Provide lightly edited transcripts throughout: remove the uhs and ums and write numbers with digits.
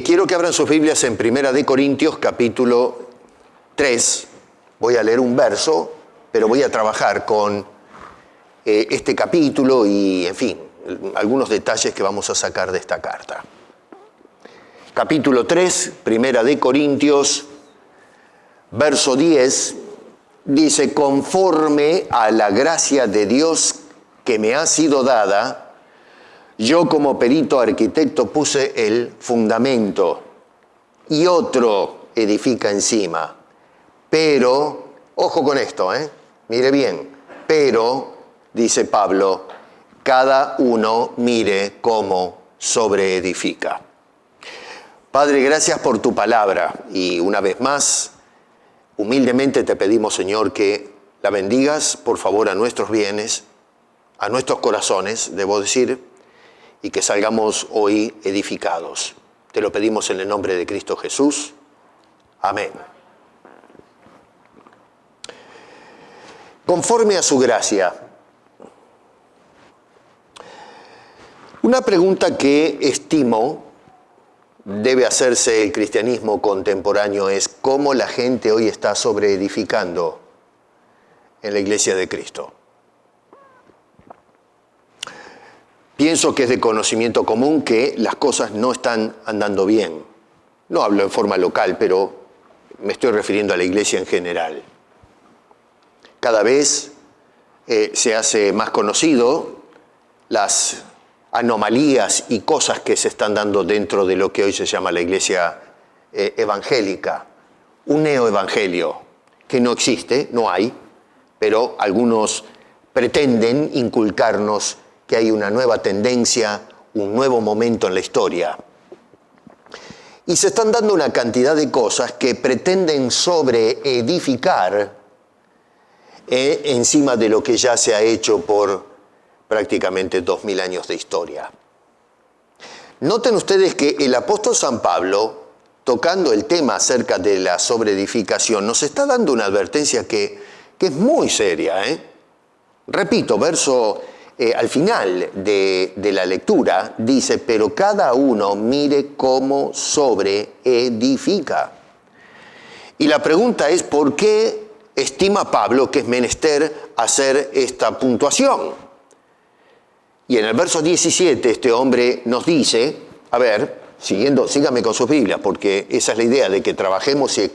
Quiero que abran sus Biblias en Primera de Corintios, capítulo 3. Voy a leer un verso, pero voy a trabajar con este capítulo y, en fin, algunos detalles que vamos a sacar de esta carta. Capítulo 3, Primera de Corintios, verso 10, dice: conforme a la gracia de Dios que me ha sido dada, yo como perito arquitecto puse el fundamento y otro edifica encima. Pero, ojo con esto, mire bien, pero, dice Pablo, cada uno mire cómo sobreedifica. Padre, gracias por tu palabra y una vez más, humildemente te pedimos, Señor, que la bendigas, por favor, a nuestros bienes, a nuestros corazones, debo decir, y que salgamos hoy edificados. Te lo pedimos en el nombre de Cristo Jesús. Amén. Conforme a su gracia. Una pregunta que estimo debe hacerse el cristianismo contemporáneo es cómo la gente hoy está sobreedificando en la iglesia de Cristo. Pienso que es de conocimiento común que las cosas no están andando bien. No hablo en forma local, pero me estoy refiriendo a la iglesia en general. Cada vez se hace más conocido las anomalías y cosas que se están dando dentro de lo que hoy se llama la iglesia evangélica. Un neoevangelio que no existe, no hay, pero algunos pretenden inculcarnos que hay una nueva tendencia, un nuevo momento en la historia. Y se están dando una cantidad de cosas que pretenden sobreedificar encima de lo que ya se ha hecho por prácticamente 2000 años de historia. Noten ustedes que el apóstol San Pablo, tocando el tema acerca de la sobreedificación, nos está dando una advertencia que es muy seria. Repito, verso al final de la lectura dice: pero cada uno mire cómo sobreedifica. Y la pregunta es: ¿por qué estima Pablo que es menester hacer esta puntuación? Y en el verso 17 este hombre nos dice, a ver, sígame con sus Biblias, porque esa es la idea de que trabajemos y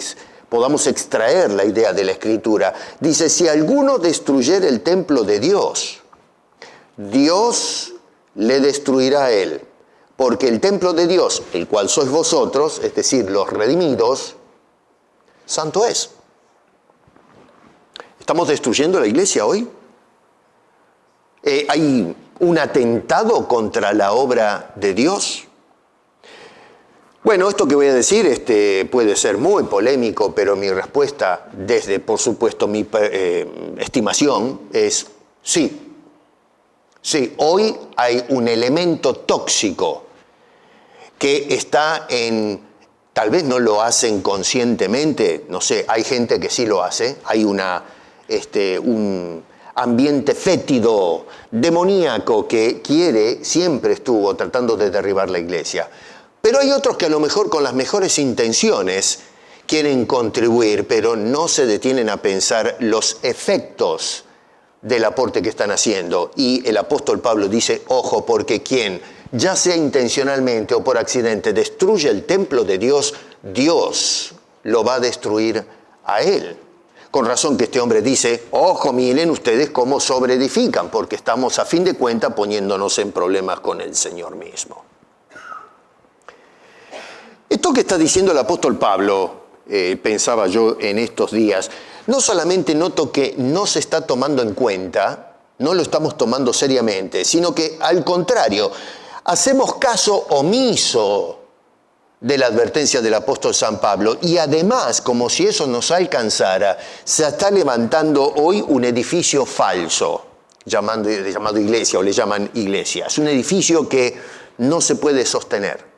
podamos extraer la idea de la Escritura. Dice: si alguno destruyere el templo de Dios, Dios le destruirá a él, porque el templo de Dios, el cual sois vosotros, es decir, los redimidos, santo es. ¿Estamos destruyendo la iglesia hoy? ¿Hay un atentado contra la obra de Dios? Bueno, esto que voy a decir puede ser muy polémico, pero mi respuesta, desde, por supuesto, mi estimación, es sí. Sí, hoy hay un elemento tóxico que está tal vez no lo hacen conscientemente, no sé, hay gente que sí lo hace, hay un ambiente fétido, demoníaco, que siempre estuvo tratando de derribar la iglesia. Pero hay otros que a lo mejor con las mejores intenciones quieren contribuir, pero no se detienen a pensar los efectos del aporte que están haciendo. Y el apóstol Pablo dice: ojo, porque quien, ya sea intencionalmente o por accidente, destruye el templo de Dios, Dios lo va a destruir a él. Con razón que este hombre dice: ojo, miren ustedes cómo sobreedifican, porque estamos a fin de cuentas poniéndonos en problemas con el Señor mismo. Esto que está diciendo el apóstol Pablo, pensaba yo en estos días, no solamente noto que no se está tomando en cuenta, no lo estamos tomando seriamente, sino que al contrario, hacemos caso omiso de la advertencia del apóstol San Pablo, y además, como si eso nos alcanzara, se está levantando hoy un edificio falso, llamado iglesia, o le llaman iglesia. Es un edificio que no se puede sostener.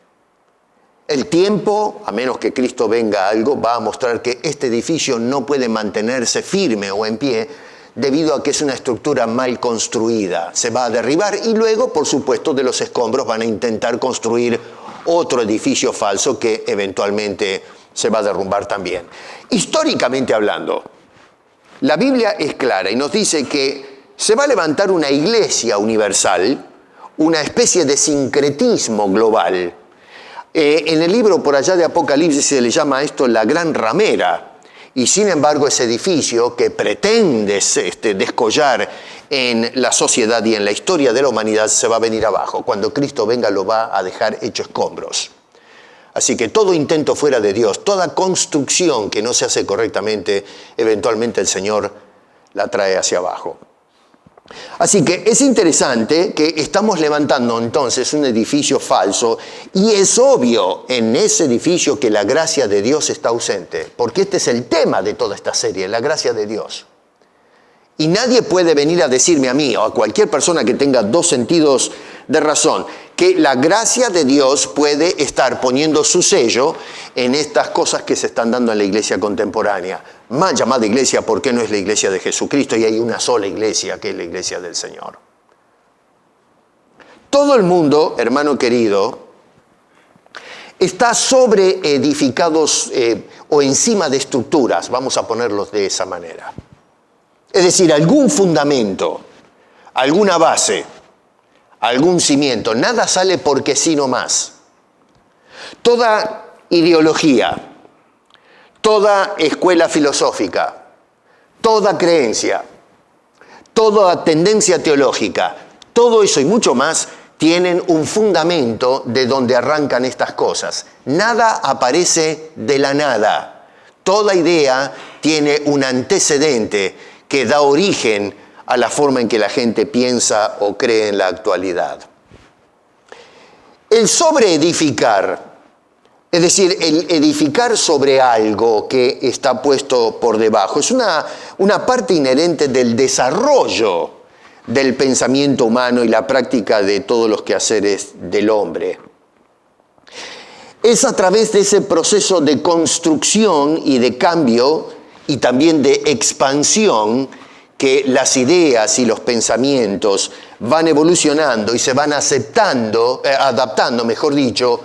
El tiempo, a menos que Cristo venga a algo, va a mostrar que este edificio no puede mantenerse firme o en pie debido a que es una estructura mal construida. Se va a derribar y luego, por supuesto, de los escombros van a intentar construir otro edificio falso que eventualmente se va a derrumbar también. Históricamente hablando, la Biblia es clara y nos dice que se va a levantar una iglesia universal, una especie de sincretismo global. En el libro por allá de Apocalipsis se le llama a esto la gran ramera. Y sin embargo ese edificio que pretende descollar en la sociedad y en la historia de la humanidad se va a venir abajo. Cuando Cristo venga lo va a dejar hecho escombros. Así que todo intento fuera de Dios, toda construcción que no se hace correctamente, eventualmente el Señor la trae hacia abajo. Así que es interesante que estamos levantando entonces un edificio falso y es obvio en ese edificio que la gracia de Dios está ausente, porque este es el tema de toda esta serie, la gracia de Dios. Y nadie puede venir a decirme a mí o a cualquier persona que tenga dos sentidos de razón que la gracia de Dios puede estar poniendo su sello en estas cosas que se están dando en la iglesia contemporánea. Más llamada iglesia porque no es la iglesia de Jesucristo y hay una sola iglesia que es la iglesia del Señor. Todo el mundo, hermano querido, está sobre edificados o encima de estructuras, vamos a ponerlos de esa manera. Es decir, algún fundamento, alguna base, algún cimiento. Nada sale porque sí nomás. Toda ideología, toda escuela filosófica, toda creencia, toda tendencia teológica, todo eso y mucho más tienen un fundamento de donde arrancan estas cosas. Nada aparece de la nada. Toda idea tiene un antecedente que da origen a la forma en que la gente piensa o cree en la actualidad. El sobreedificar, es decir, el edificar sobre algo que está puesto por debajo, es una parte inherente del desarrollo del pensamiento humano y la práctica de todos los quehaceres del hombre. Es a través de ese proceso de construcción y de cambio y también de expansión que las ideas y los pensamientos van evolucionando y se van adaptando, mejor dicho,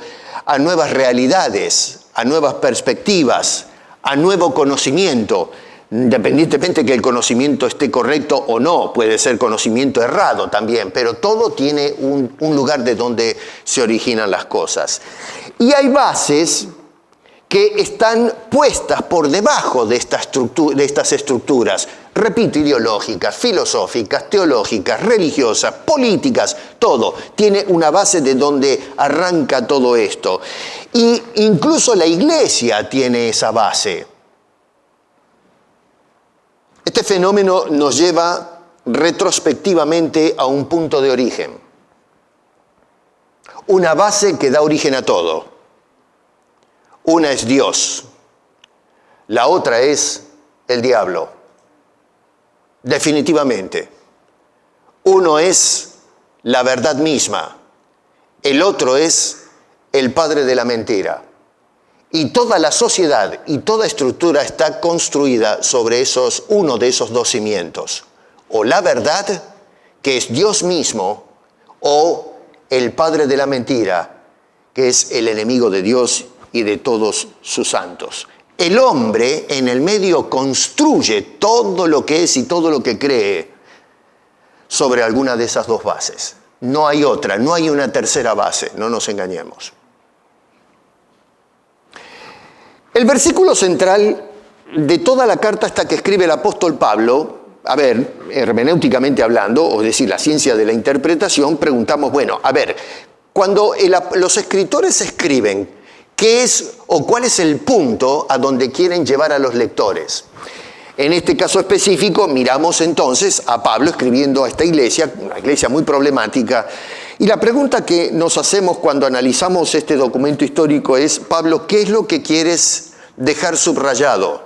a nuevas realidades, a nuevas perspectivas, a nuevo conocimiento, independientemente que el conocimiento esté correcto o no, puede ser conocimiento errado también, pero todo tiene un lugar de donde se originan las cosas. Y hay bases que están puestas por debajo de estas estructuras, repito, ideológicas, filosóficas, teológicas, religiosas, políticas, todo. Tiene una base de donde arranca todo esto. Y incluso la iglesia tiene esa base. Este fenómeno nos lleva retrospectivamente a un punto de origen. Una base que da origen a todo. Una es Dios, la otra es el diablo. Definitivamente. Uno es la verdad misma, el otro es el padre de la mentira. Y toda la sociedad y toda estructura está construida sobre uno de esos dos cimientos. O la verdad, que es Dios mismo, o el padre de la mentira, que es el enemigo de Dios y de todos sus santos. El hombre en el medio construye todo lo que es y todo lo que cree sobre alguna de esas dos bases. No hay otra, no hay una tercera base, no nos engañemos. El versículo central de toda la carta hasta que escribe el apóstol Pablo, a ver, hermenéuticamente hablando, es decir, la ciencia de la interpretación, preguntamos, bueno, a ver, cuando los escritores escriben, ¿qué es o cuál es el punto a donde quieren llevar a los lectores? En este caso específico, miramos entonces a Pablo escribiendo a esta iglesia, una iglesia muy problemática, y la pregunta que nos hacemos cuando analizamos este documento histórico es, Pablo, ¿qué es lo que quieres dejar subrayado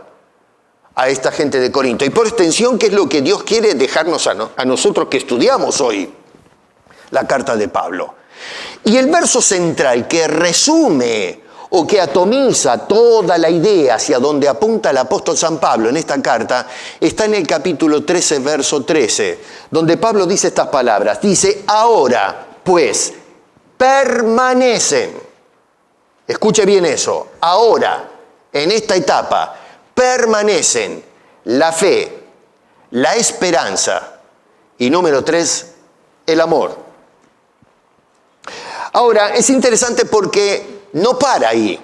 a esta gente de Corinto? Y por extensión, ¿qué es lo que Dios quiere dejarnos a nosotros que estudiamos hoy la carta de Pablo? Y el verso central que resume o que atomiza toda la idea hacia donde apunta el apóstol San Pablo en esta carta, está en el capítulo 13, verso 13, donde Pablo dice estas palabras. Dice, ahora, pues, permanecen. Escuche bien eso. Ahora, en esta etapa, permanecen la fe, la esperanza y número 3, el amor. Ahora, es interesante porque no para ahí,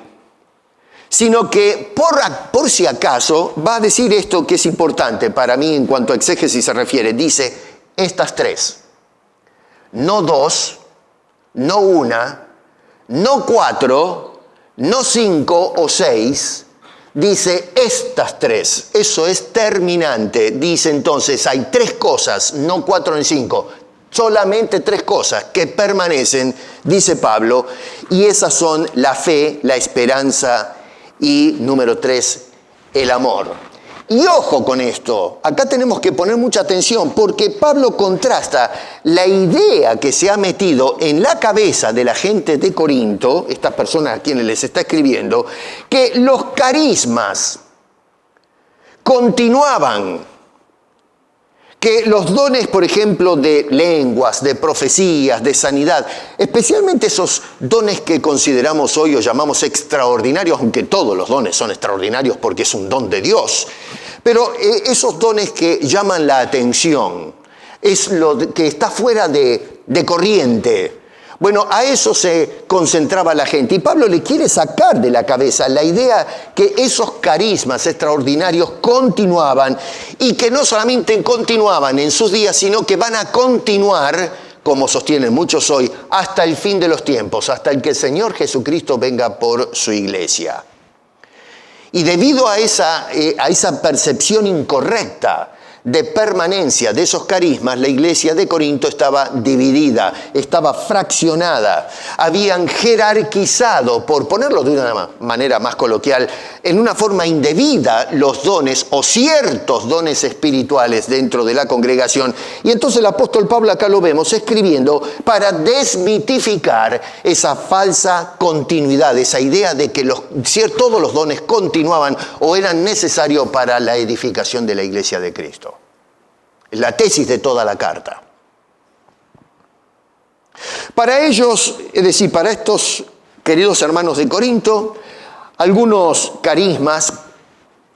sino que por si acaso va a decir esto que es importante para mí en cuanto a exégesis se refiere. Dice estas 3, no 2, no 1, no 4, no 5 o 6, dice estas 3. Eso es terminante. Dice entonces, hay 3 cosas, no 4 ni 5, solamente 3 cosas que permanecen, dice Pablo, y esas son la fe, la esperanza y número 3, el amor. Y ojo con esto, acá tenemos que poner mucha atención porque Pablo contrasta la idea que se ha metido en la cabeza de la gente de Corinto, estas personas a quienes les está escribiendo, que los carismas continuaban, que los dones, por ejemplo, de lenguas, de profecías, de sanidad, especialmente esos dones que consideramos hoy o llamamos extraordinarios, aunque todos los dones son extraordinarios porque es un don de Dios, pero esos dones que llaman la atención, es lo que está fuera de corriente. Bueno, a eso se concentraba la gente. Y Pablo le quiere sacar de la cabeza la idea que esos carismas extraordinarios continuaban y que no solamente continuaban en sus días, sino que van a continuar, como sostienen muchos hoy, hasta el fin de los tiempos, hasta el que el Señor Jesucristo venga por su iglesia. Y debido a esa percepción incorrecta de permanencia de esos carismas, la iglesia de Corinto estaba dividida, estaba fraccionada. Habían jerarquizado, por ponerlo de una manera más coloquial, en una forma indebida los dones o ciertos dones espirituales dentro de la congregación. Y entonces el apóstol Pablo, acá lo vemos, escribiendo para desmitificar esa falsa continuidad, esa idea de que todos los dones continuaban o eran necesarios para la edificación de la iglesia de Cristo. Es la tesis de toda la carta. Para ellos, es decir, para estos queridos hermanos de Corinto, algunos carismas,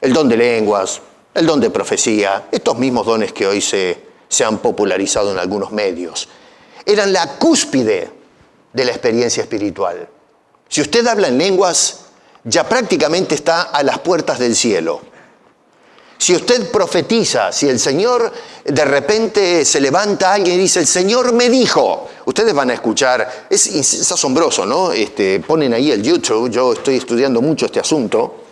el don de lenguas, el don de profecía, estos mismos dones que hoy se han popularizado en algunos medios, eran la cúspide de la experiencia espiritual. Si usted habla en lenguas, ya prácticamente está a las puertas del cielo. Si usted profetiza, si el Señor de repente se levanta a alguien y dice, el Señor me dijo, ustedes van a escuchar, es asombroso, ¿no? Ponen ahí el YouTube, yo estoy estudiando mucho este asunto,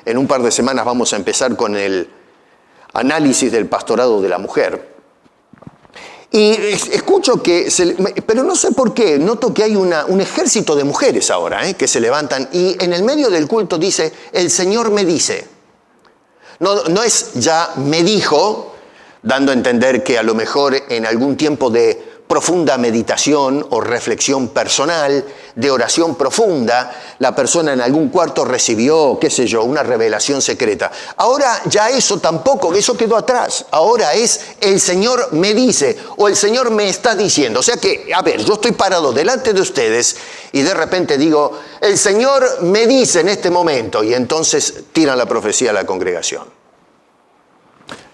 en un par de semanas vamos a empezar con el análisis del pastorado de la mujer. Y escucho pero no sé por qué, noto que hay un ejército de mujeres ahora, que se levantan y en el medio del culto dice, el Señor me dice. No es ya me dijo, dando a entender que a lo mejor en algún tiempo de profunda meditación o reflexión personal, de oración profunda, la persona en algún cuarto recibió, qué sé yo, una revelación secreta. Ahora ya eso tampoco, eso quedó atrás. Ahora es el Señor me dice o el Señor me está diciendo. O sea que, a ver, yo estoy parado delante de ustedes y de repente digo, el Señor me dice en este momento y entonces tiran la profecía a la congregación.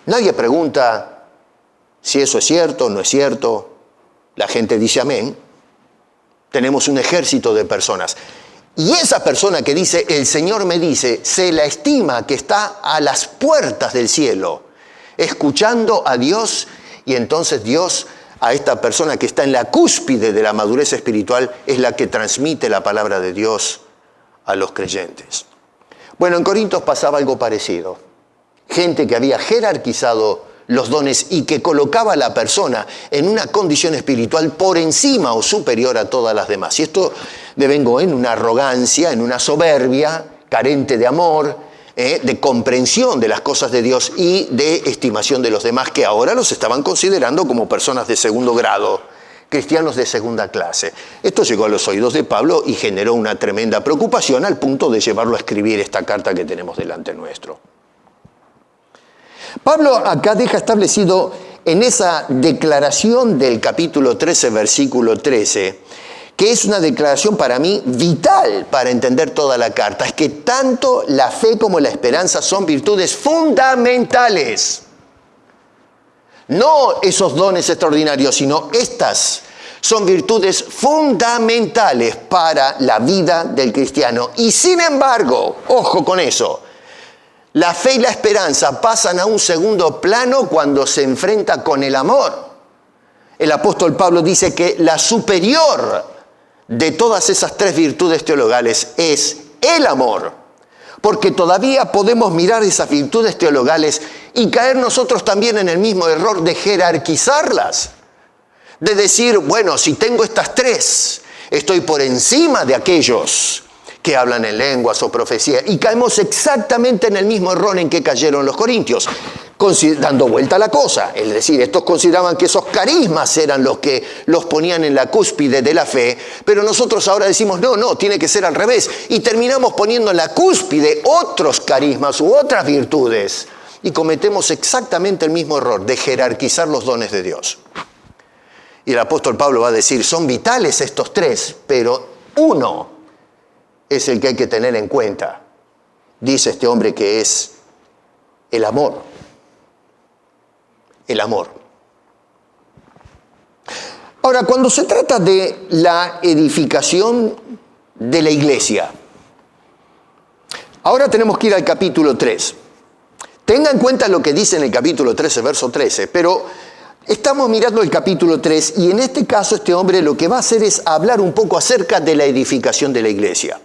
Nadie pregunta si eso es cierto o no es cierto. La gente dice amén. Tenemos un ejército de personas. Y esa persona que dice, el Señor me dice, se la estima que está a las puertas del cielo, escuchando a Dios, y entonces Dios a esta persona que está en la cúspide de la madurez espiritual es la que transmite la palabra de Dios a los creyentes. Bueno, en Corintios pasaba algo parecido. Gente que había jerarquizado los dones y que colocaba a la persona en una condición espiritual por encima o superior a todas las demás. Y esto devengo en una arrogancia, en una soberbia, carente de amor, de comprensión de las cosas de Dios y de estimación de los demás, que ahora los estaban considerando como personas de segundo grado, cristianos de segunda clase. Esto llegó a los oídos de Pablo y generó una tremenda preocupación al punto de llevarlo a escribir esta carta que tenemos delante nuestro. Pablo acá deja establecido en esa declaración del capítulo 13, versículo 13, que es una declaración para mí vital para entender toda la carta, es que tanto la fe como la esperanza son virtudes fundamentales. No esos dones extraordinarios, sino estas son virtudes fundamentales para la vida del cristiano. Y sin embargo, ojo con eso, la fe y la esperanza pasan a un segundo plano cuando se enfrenta con el amor. El apóstol Pablo dice que la superior de todas esas tres virtudes teologales es el amor. Porque todavía podemos mirar esas virtudes teologales y caer nosotros también en el mismo error de jerarquizarlas. De decir, bueno, si tengo estas tres, estoy por encima de aquellos que hablan en lenguas o profecía. Y caemos exactamente en el mismo error en que cayeron los corintios, dando vuelta a la cosa. Es decir, estos consideraban que esos carismas eran los que los ponían en la cúspide de la fe, pero nosotros ahora decimos, no, tiene que ser al revés. Y terminamos poniendo en la cúspide otros carismas u otras virtudes. Y cometemos exactamente el mismo error de jerarquizar los dones de Dios. Y el apóstol Pablo va a decir, son vitales estos tres, pero uno es el que hay que tener en cuenta. Dice este hombre que es el amor. El amor. Ahora, cuando se trata de la edificación de la iglesia, ahora tenemos que ir al capítulo 3. Tenga en cuenta lo que dice en el capítulo 13, verso 13, pero estamos mirando el capítulo 3 y en este caso este hombre lo que va a hacer es hablar un poco acerca de la edificación de la iglesia.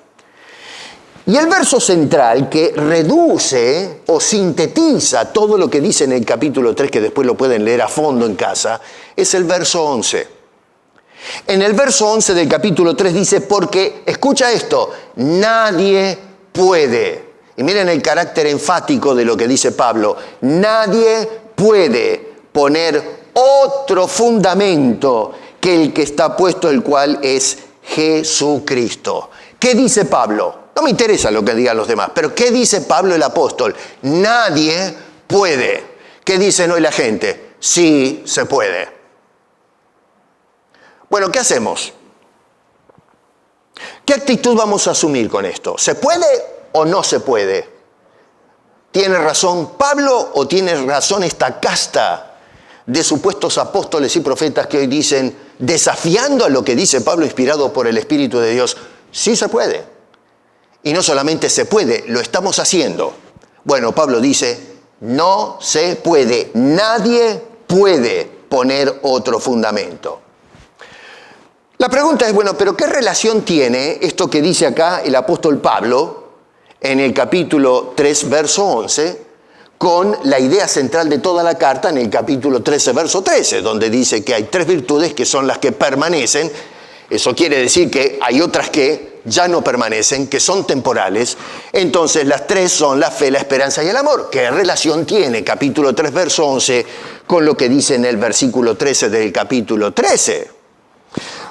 Y el verso central que reduce o sintetiza todo lo que dice en el capítulo 3, que después lo pueden leer a fondo en casa, es el verso 11. En el verso 11 del capítulo 3 dice, porque, escucha esto, nadie puede. Y miren el carácter enfático de lo que dice Pablo. Nadie puede poner otro fundamento que el que está puesto, el cual es Jesucristo. ¿Qué dice Pablo? No me interesa lo que digan los demás, pero ¿qué dice Pablo el apóstol? Nadie puede. ¿Qué dicen hoy la gente? Sí, se puede. Bueno, ¿qué hacemos? ¿Qué actitud vamos a asumir con esto? ¿Se puede o no se puede? ¿Tiene razón Pablo o tiene razón esta casta de supuestos apóstoles y profetas que hoy dicen, desafiando a lo que dice Pablo inspirado por el Espíritu de Dios? Sí se puede. Y no solamente se puede, lo estamos haciendo. Bueno, Pablo dice, no se puede, nadie puede poner otro fundamento. La pregunta es, bueno, ¿pero qué relación tiene esto que dice acá el apóstol Pablo en el capítulo 3, verso 11, con la idea central de toda la carta en el capítulo 13, verso 13, donde dice que hay tres virtudes que son las que permanecen? Eso quiere decir que hay otras que ya no permanecen, que son temporales. Entonces las tres son la fe, la esperanza y el amor. ¿Qué relación tiene capítulo 3, verso 11 con lo que dice en el versículo 13 del capítulo 13?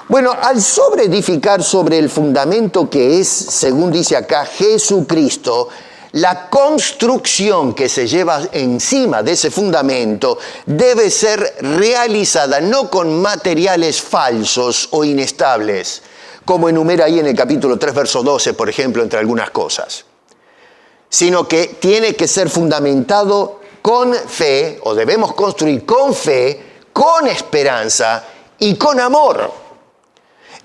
Bueno, al sobreedificar sobre el fundamento que es, según dice acá, Jesucristo, la construcción que se lleva encima de ese fundamento debe ser realizada no con materiales falsos o inestables, como enumera ahí en el capítulo 3, verso 12, por ejemplo, entre algunas cosas, sino que tiene que ser fundamentado con fe, o debemos construir con fe, con esperanza y con amor.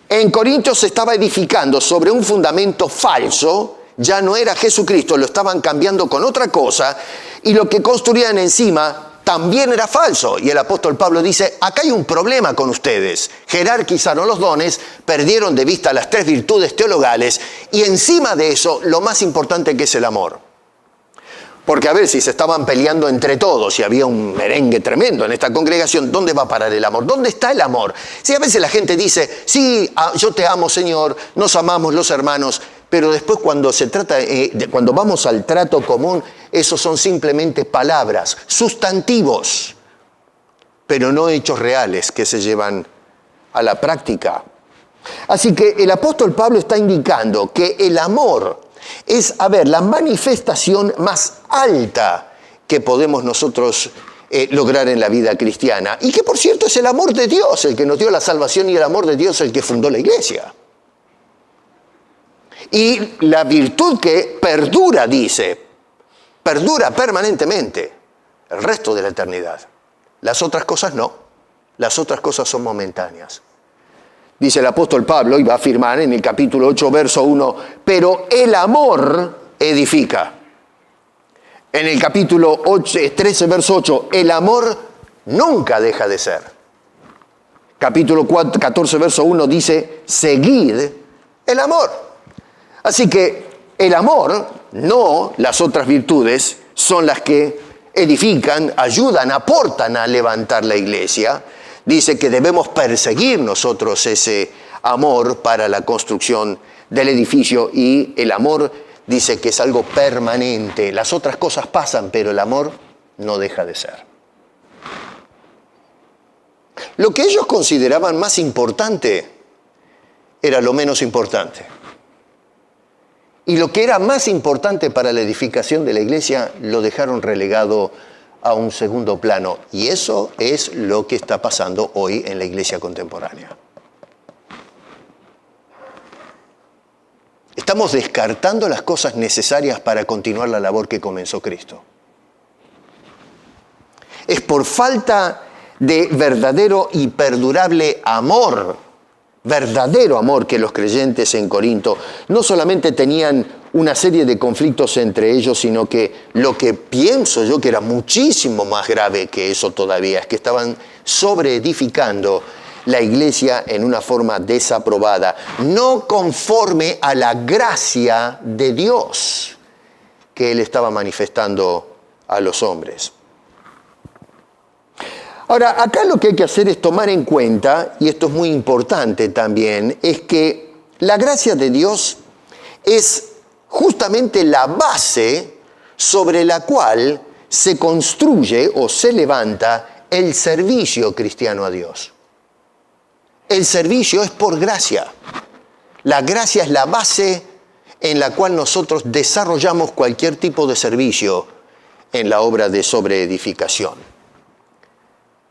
En Corintios se estaba edificando sobre un fundamento falso. Ya no era Jesucristo, lo estaban cambiando con otra cosa, y lo que construían encima también era falso. Y el apóstol Pablo dice, acá hay un problema con ustedes. Jerarquizaron los dones, perdieron de vista las tres virtudes teologales, y encima de eso, lo más importante que es el amor. Porque a ver, si se estaban peleando entre todos y había un merengue tremendo en esta congregación, ¿dónde va a parar el amor? ¿Dónde está el amor? Si a veces la gente dice, sí, yo te amo, Señor, nos amamos los hermanos, pero después cuando se trata, cuando vamos al trato común, esos son simplemente palabras, sustantivos, pero no hechos reales que se llevan a la práctica. Así que el apóstol Pablo está indicando que el amor es, la manifestación más alta que podemos nosotros lograr en la vida cristiana. Y que, por cierto, es el amor de Dios el que nos dio la salvación y el amor de Dios el que fundó la iglesia. Y la virtud que perdura, dice, perdura permanentemente el resto de la eternidad. Las otras cosas no. Las otras cosas son momentáneas. Dice el apóstol Pablo, y va a afirmar en el capítulo 8, verso 1, pero el amor edifica. En el capítulo 13, verso 8, el amor nunca deja de ser. Capítulo 14, verso 1 dice, seguid el amor. Así que el amor, no las otras virtudes, son las que edifican, ayudan, aportan a levantar la iglesia. Dice que debemos perseguir nosotros ese amor para la construcción del edificio, y el amor dice que es algo permanente. Las otras cosas pasan, pero el amor no deja de ser. Lo que ellos consideraban más importante era lo menos importante. Y lo que era más importante para la edificación de la iglesia lo dejaron relegado a un segundo plano. Y eso es lo que está pasando hoy en la iglesia contemporánea. Estamos descartando las cosas necesarias para continuar la labor que comenzó Cristo. Es por falta de verdadero y perdurable amor, verdadero amor, que los creyentes en Corinto no solamente tenían una serie de conflictos entre ellos, sino que lo que pienso yo que era muchísimo más grave que eso todavía, es que estaban sobreedificando la iglesia en una forma desaprobada, no conforme a la gracia de Dios que Él estaba manifestando a los hombres. Ahora, acá lo que hay que hacer es tomar en cuenta, y esto es muy importante también, es que la gracia de Dios es justamente la base sobre la cual se construye o se levanta el servicio cristiano a Dios. El servicio es por gracia. La gracia es la base en la cual nosotros desarrollamos cualquier tipo de servicio en la obra de sobreedificación.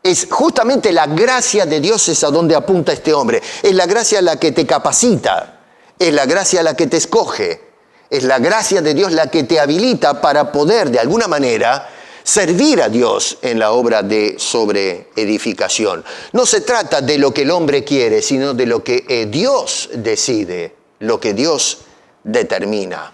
Es justamente la gracia de Dios es a donde apunta este hombre. Es la gracia la que te capacita. Es la gracia la que te escoge. Es la gracia de Dios la que te habilita para poder, de alguna manera, servir a Dios en la obra de sobreedificación. No se trata de lo que el hombre quiere, sino de lo que Dios decide, lo que Dios determina.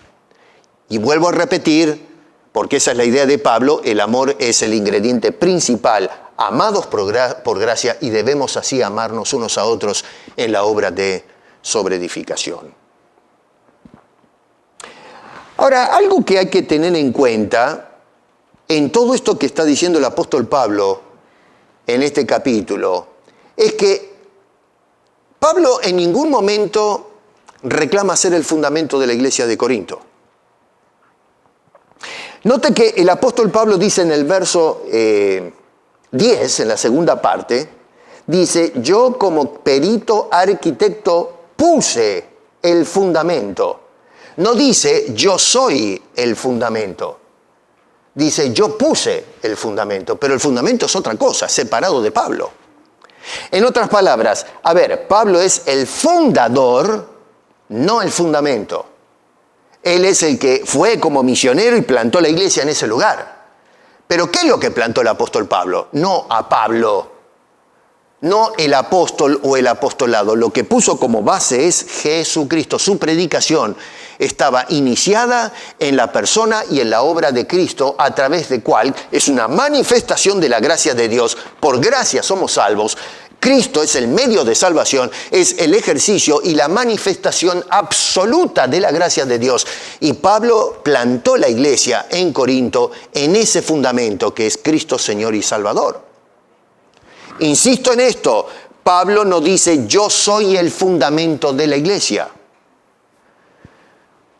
Y vuelvo a repetir, porque esa es la idea de Pablo, el amor es el ingrediente principal. Amados por gracia, y debemos así amarnos unos a otros en la obra de sobreedificación. Ahora, algo que hay que tener en cuenta en todo esto que está diciendo el apóstol Pablo en este capítulo, es que Pablo en ningún momento reclama ser el fundamento de la iglesia de Corinto. Note que el apóstol Pablo dice en el verso 10, en la segunda parte, dice, yo como perito arquitecto puse el fundamento. No dice, yo soy el fundamento. Dice, yo puse el fundamento, pero el fundamento es otra cosa, separado de Pablo. En otras palabras, a ver, Pablo es el fundador, no el fundamento. Él es el que fue como misionero y plantó la iglesia en ese lugar. Pero ¿qué es lo que plantó el apóstol Pablo? No a Pablo, no el apóstol o el apostolado. Lo que puso como base es Jesucristo. Su predicación estaba iniciada en la persona y en la obra de Cristo, a través de cual es una manifestación de la gracia de Dios. Por gracia somos salvos. Cristo es el medio de salvación, es el ejercicio y la manifestación absoluta de la gracia de Dios. Y Pablo plantó la iglesia en Corinto en ese fundamento que es Cristo Señor y Salvador. Insisto en esto, Pablo no dice yo soy el fundamento de la iglesia.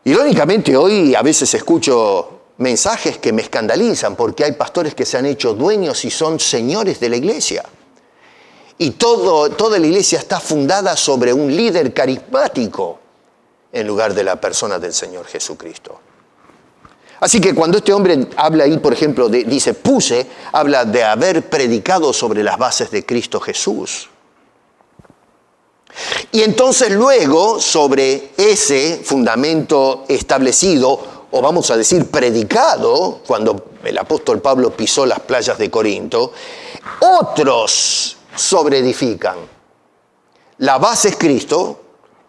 Irónicamente hoy a veces escucho mensajes que me escandalizan porque hay pastores que se han hecho dueños y son señores de la iglesia. Y toda la iglesia está fundada sobre un líder carismático en lugar de la persona del Señor Jesucristo. Así que cuando este hombre habla ahí, por ejemplo, dice puse, habla de haber predicado sobre las bases de Cristo Jesús. Y entonces luego, sobre ese fundamento establecido, o vamos a decir predicado, cuando el apóstol Pablo pisó las playas de Corinto, otros sobreedifican. La base es Cristo,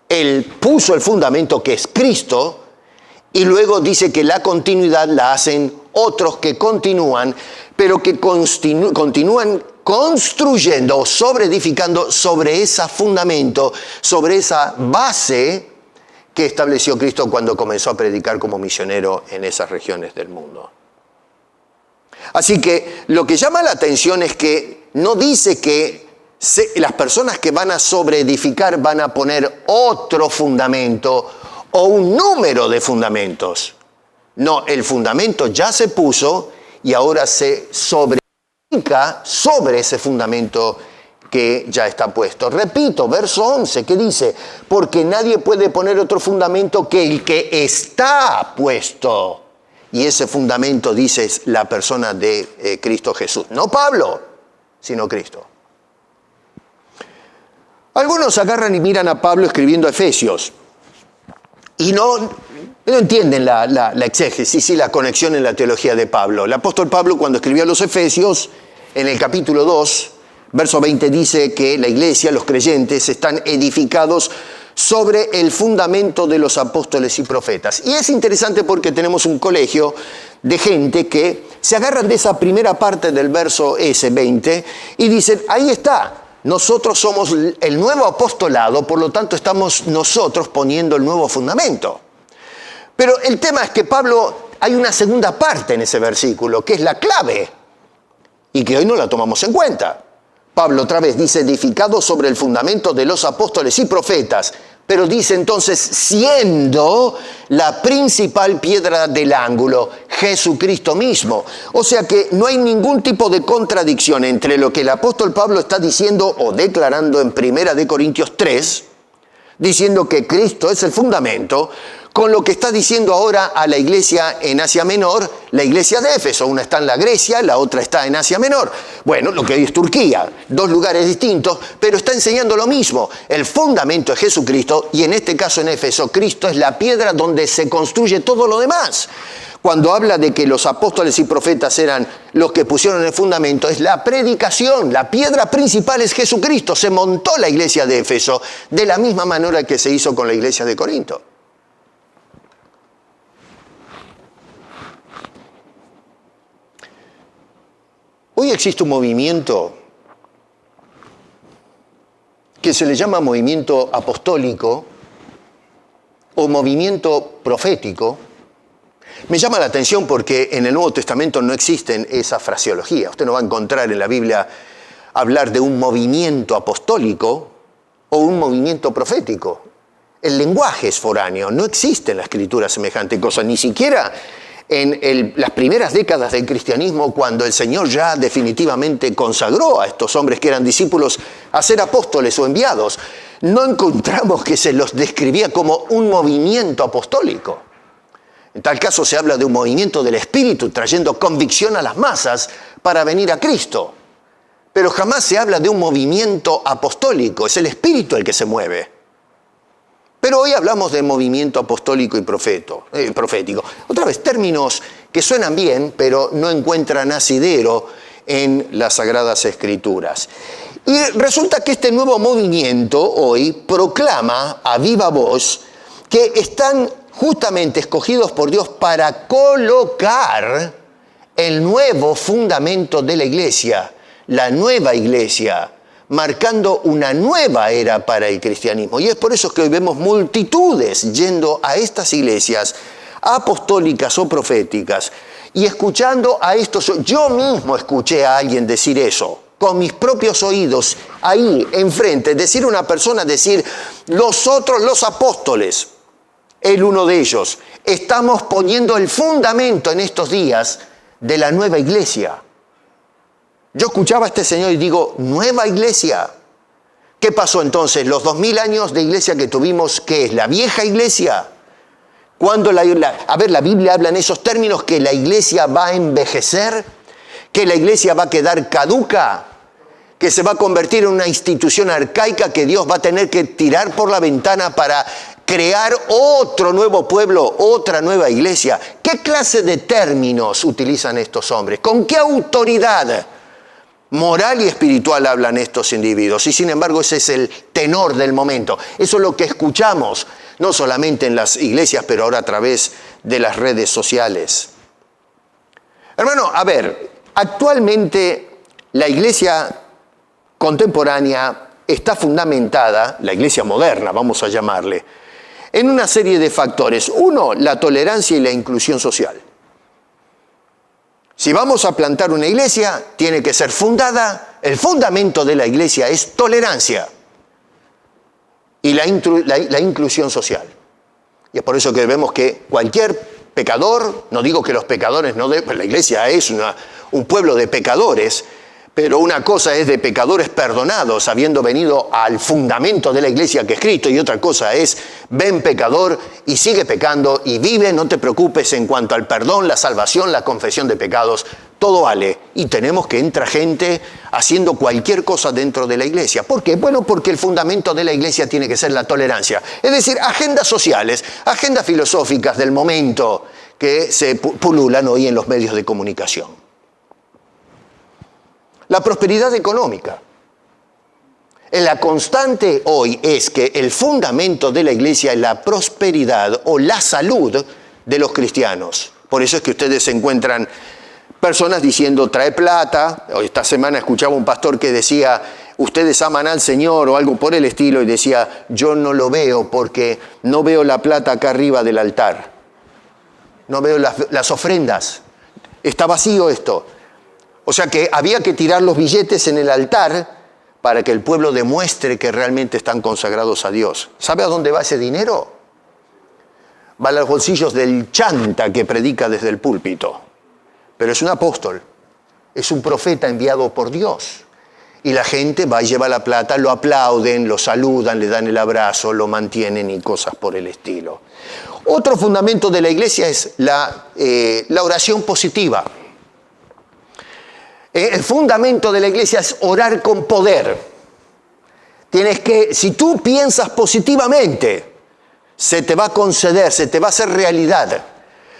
él puso el fundamento que es Cristo, y luego dice que la continuidad la hacen otros que continúan, pero que continúan construyendo o sobreedificando sobre ese fundamento, sobre esa base que estableció Cristo cuando comenzó a predicar como misionero en esas regiones del mundo. Así que lo que llama la atención es que no dice que las personas que van a sobreedificar van a poner otro fundamento o un número de fundamentos. No, el fundamento ya se puso y ahora se sobreedifica sobre ese fundamento que ya está puesto. Repito, verso 11, ¿qué dice? Porque nadie puede poner otro fundamento que el que está puesto. Y ese fundamento, dice, es la persona de Cristo Jesús. No Pablo, sino Cristo. Algunos agarran y miran a Pablo escribiendo a Efesios y no entienden la exégesis y la conexión en la teología de Pablo. El apóstol Pablo, cuando escribió a los Efesios, en el capítulo 2, verso 20, dice que la iglesia, los creyentes, están edificados sobre el fundamento de los apóstoles y profetas. Y es interesante porque tenemos un colegio de gente que se agarran de esa primera parte del verso ese 20 y dicen, ahí está. Nosotros somos el nuevo apostolado, por lo tanto estamos nosotros poniendo el nuevo fundamento. Pero el tema es que Pablo, hay una segunda parte en ese versículo, que es la clave, y que hoy no la tomamos en cuenta. Pablo otra vez dice, edificado sobre el fundamento de los apóstoles y profetas, pero dice entonces, siendo la principal piedra del ángulo, Jesucristo mismo. O sea que no hay ningún tipo de contradicción entre lo que el apóstol Pablo está diciendo o declarando en 1 Corintios 3, diciendo que Cristo es el fundamento, con lo que está diciendo ahora a la iglesia en Asia Menor, la iglesia de Éfeso. Una está en la Grecia, la otra está en Asia Menor. Bueno, lo que hoy es Turquía, dos lugares distintos, pero está enseñando lo mismo. El fundamento es Jesucristo y en este caso en Éfeso, Cristo es la piedra donde se construye todo lo demás. Cuando habla de que los apóstoles y profetas eran los que pusieron el fundamento, es la predicación, la piedra principal es Jesucristo. Se montó la iglesia de Éfeso de la misma manera que se hizo con la iglesia de Corinto. Hoy existe un movimiento que se le llama movimiento apostólico o movimiento profético. Me llama la atención porque en el Nuevo Testamento no existen esa fraseología. Usted no va a encontrar en la Biblia hablar de un movimiento apostólico o un movimiento profético. El lenguaje es foráneo, no existe en la Escritura semejante cosa, ni siquiera en las primeras décadas del cristianismo, cuando el Señor ya definitivamente consagró a estos hombres que eran discípulos a ser apóstoles o enviados, no encontramos que se los describía como un movimiento apostólico. En tal caso se habla de un movimiento del Espíritu trayendo convicción a las masas para venir a Cristo. Pero jamás se habla de un movimiento apostólico, es el Espíritu el que se mueve. Pero hoy hablamos de movimiento apostólico y profético. Otra vez, términos que suenan bien, pero no encuentran asidero en las Sagradas Escrituras. Y resulta que este nuevo movimiento hoy proclama a viva voz que están justamente escogidos por Dios para colocar el nuevo fundamento de la iglesia, la nueva iglesia, marcando una nueva era para el cristianismo. Y es por eso que hoy vemos multitudes yendo a estas iglesias apostólicas o proféticas y escuchando a estos. Yo mismo escuché a alguien decir eso, con mis propios oídos, ahí enfrente, decir a una persona, decir, nosotros los apóstoles, él uno de ellos, estamos poniendo el fundamento en estos días de la nueva iglesia. Yo escuchaba a este señor y digo, nueva iglesia. ¿Qué pasó entonces? Los 2000 años de iglesia que tuvimos, ¿qué es? ¿La vieja iglesia? Cuando la Biblia habla en esos términos que la iglesia va a envejecer, que la iglesia va a quedar caduca, que se va a convertir en una institución arcaica que Dios va a tener que tirar por la ventana para crear otro nuevo pueblo, otra nueva iglesia. ¿Qué clase de términos utilizan estos hombres? ¿Con qué autoridad moral y espiritual hablan estos individuos? Y sin embargo ese es el tenor del momento. Eso es lo que escuchamos, no solamente en las iglesias, pero ahora a través de las redes sociales. Hermano, a ver, actualmente la iglesia contemporánea está fundamentada, la iglesia moderna, vamos a llamarle, en una serie de factores. Uno, la tolerancia y la inclusión social. Si vamos a plantar una iglesia, tiene que ser fundada, el fundamento de la iglesia es tolerancia y la inclusión social. Y es por eso que vemos que cualquier pecador, no digo que los pecadores no deben, pues la iglesia es un pueblo de pecadores, pero una cosa es de pecadores perdonados, habiendo venido al fundamento de la iglesia que es Cristo, y otra cosa es, ven pecador y sigue pecando y vive, no te preocupes en cuanto al perdón, la salvación, la confesión de pecados, todo vale. Y tenemos que entrar gente haciendo cualquier cosa dentro de la iglesia. ¿Por qué? Bueno, porque el fundamento de la iglesia tiene que ser la tolerancia. Es decir, agendas sociales, agendas filosóficas del momento que se pululan hoy en los medios de comunicación. La prosperidad económica. La constante hoy es que el fundamento de la iglesia es la prosperidad o la salud de los cristianos. Por eso es que ustedes encuentran personas diciendo, trae plata. Esta semana escuchaba un pastor que decía, ustedes aman al Señor o algo por el estilo, y decía, yo no lo veo porque no veo la plata acá arriba del altar. No veo las ofrendas. Está vacío esto. O sea que había que tirar los billetes en el altar para que el pueblo demuestre que realmente están consagrados a Dios. ¿Sabe a dónde va ese dinero? Va a los bolsillos del chanta que predica desde el púlpito. Pero es un apóstol, es un profeta enviado por Dios. Y la gente va y lleva la plata, lo aplauden, lo saludan, le dan el abrazo, lo mantienen y cosas por el estilo. Otro fundamento de la iglesia es la oración positiva. El fundamento de la iglesia es orar con poder. Tienes que, si tú piensas positivamente, se te va a conceder, se te va a hacer realidad.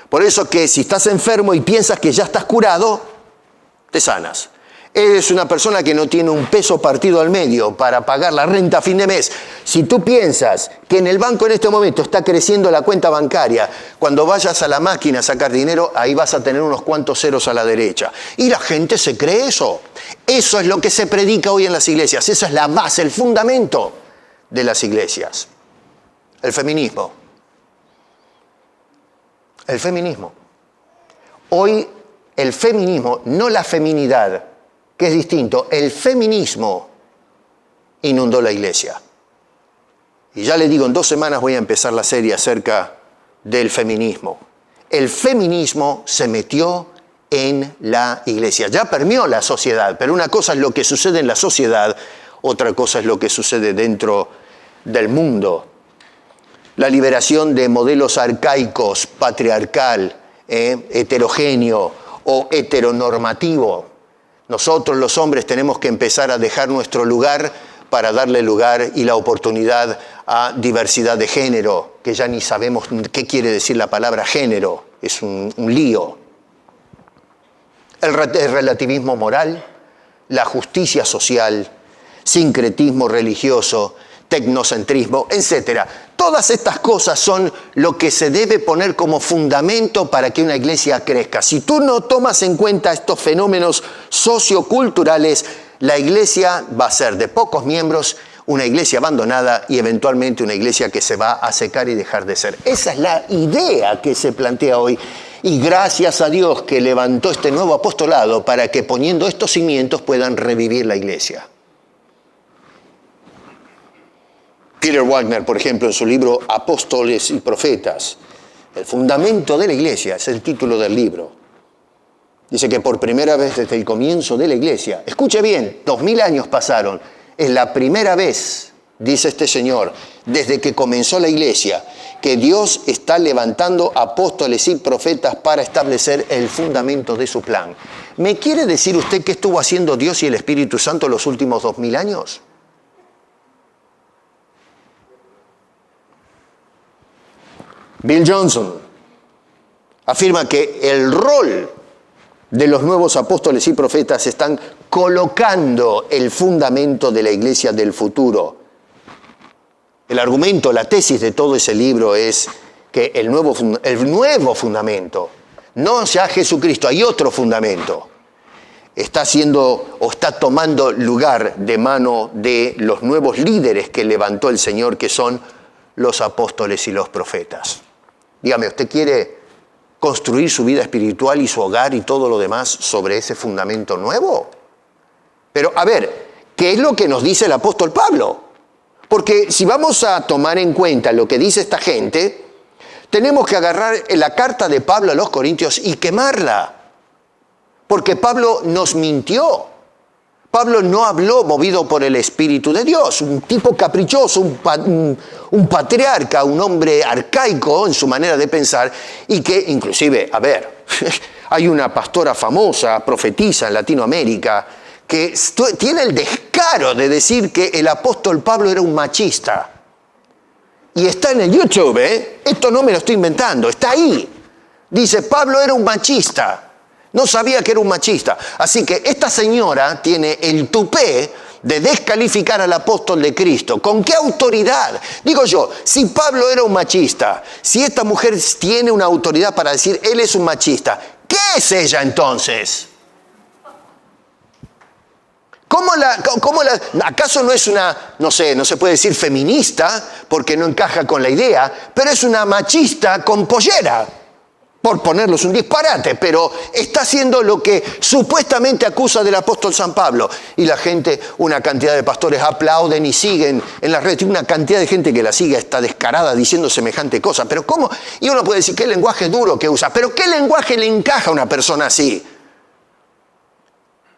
Por eso que si estás enfermo y piensas que ya estás curado, te sanas. Eres una persona que no tiene un peso partido al medio para pagar la renta a fin de mes. Si tú piensas que en el banco en este momento está creciendo la cuenta bancaria, cuando vayas a la máquina a sacar dinero, ahí vas a tener unos cuantos ceros a la derecha. Y la gente se cree eso. Eso es lo que se predica hoy en las iglesias. Esa es la base, el fundamento de las iglesias. El feminismo. El feminismo. Hoy el feminismo, no la feminidad, que es distinto, el feminismo inundó la iglesia. Y ya le digo, en 2 semanas voy a empezar la serie acerca del feminismo. El feminismo se metió en la iglesia. Ya permeó la sociedad, pero una cosa es lo que sucede en la sociedad, otra cosa es lo que sucede dentro del mundo. La liberación de modelos arcaicos, patriarcal, heterogéneo o heteronormativo. Nosotros los hombres tenemos que empezar a dejar nuestro lugar para darle lugar y la oportunidad a diversidad de género, que ya ni sabemos qué quiere decir la palabra género, es un lío. El relativismo moral, la justicia social, sincretismo religioso, tecnocentrismo, etc. Todas estas cosas son lo que se debe poner como fundamento para que una iglesia crezca. Si tú no tomas en cuenta estos fenómenos socioculturales, la iglesia va a ser de pocos miembros, una iglesia abandonada y eventualmente una iglesia que se va a secar y dejar de ser. Esa es la idea que se plantea hoy. Y gracias a Dios que levantó este nuevo apostolado para que poniendo estos cimientos puedan revivir la iglesia. Peter Wagner, por ejemplo, en su libro Apóstoles y Profetas, el fundamento de la iglesia, es el título del libro. Dice que por primera vez desde el comienzo de la iglesia, escuche bien, 2000 años pasaron, es la primera vez dice este señor, desde que comenzó la iglesia, que Dios está levantando apóstoles y profetas para establecer el fundamento de su plan. ¿Me quiere decir usted qué estuvo haciendo Dios y el Espíritu Santo los últimos 2000 años? Bill Johnson afirma que el rol de los nuevos apóstoles y profetas están colocando el fundamento de la iglesia del futuro. El argumento, la tesis de todo ese libro es que el nuevo fundamento, no ya Jesucristo, hay otro fundamento, está tomando lugar de mano de los nuevos líderes que levantó el Señor, que son los apóstoles y los profetas. Dígame, ¿usted quiere construir su vida espiritual y su hogar y todo lo demás sobre ese fundamento nuevo? Pero, a ver, ¿qué es lo que nos dice el apóstol Pablo? Porque si vamos a tomar en cuenta lo que dice esta gente, tenemos que agarrar la carta de Pablo a los Corintios y quemarla. Porque Pablo nos mintió. Pablo no habló movido por el Espíritu de Dios. Un tipo caprichoso, un patriarca, un hombre arcaico en su manera de pensar y que inclusive, a ver, hay una pastora famosa, profetisa en Latinoamérica, que tiene el descaro de decir que el apóstol Pablo era un machista. Y está en el YouTube, ¿eh? Esto no me lo estoy inventando, está ahí. Dice, Pablo era un machista. No sabía que era un machista. Así que esta señora tiene el tupé de descalificar al apóstol de Cristo. ¿Con qué autoridad? Digo yo, si Pablo era un machista, si esta mujer tiene una autoridad para decir, él es un machista, ¿qué es ella entonces? ¿Acaso no es una, no sé, no se puede decir feminista porque no encaja con la idea, pero es una machista con pollera? Por ponerlos un disparate, pero está haciendo lo que supuestamente acusa del apóstol San Pablo. Y la gente, una cantidad de pastores aplauden y siguen en las redes. Una cantidad de gente que la sigue está descarada diciendo semejante cosa. Pero ¿cómo? Y uno puede decir, ¿qué lenguaje duro que usa? Pero ¿qué lenguaje le encaja a una persona así?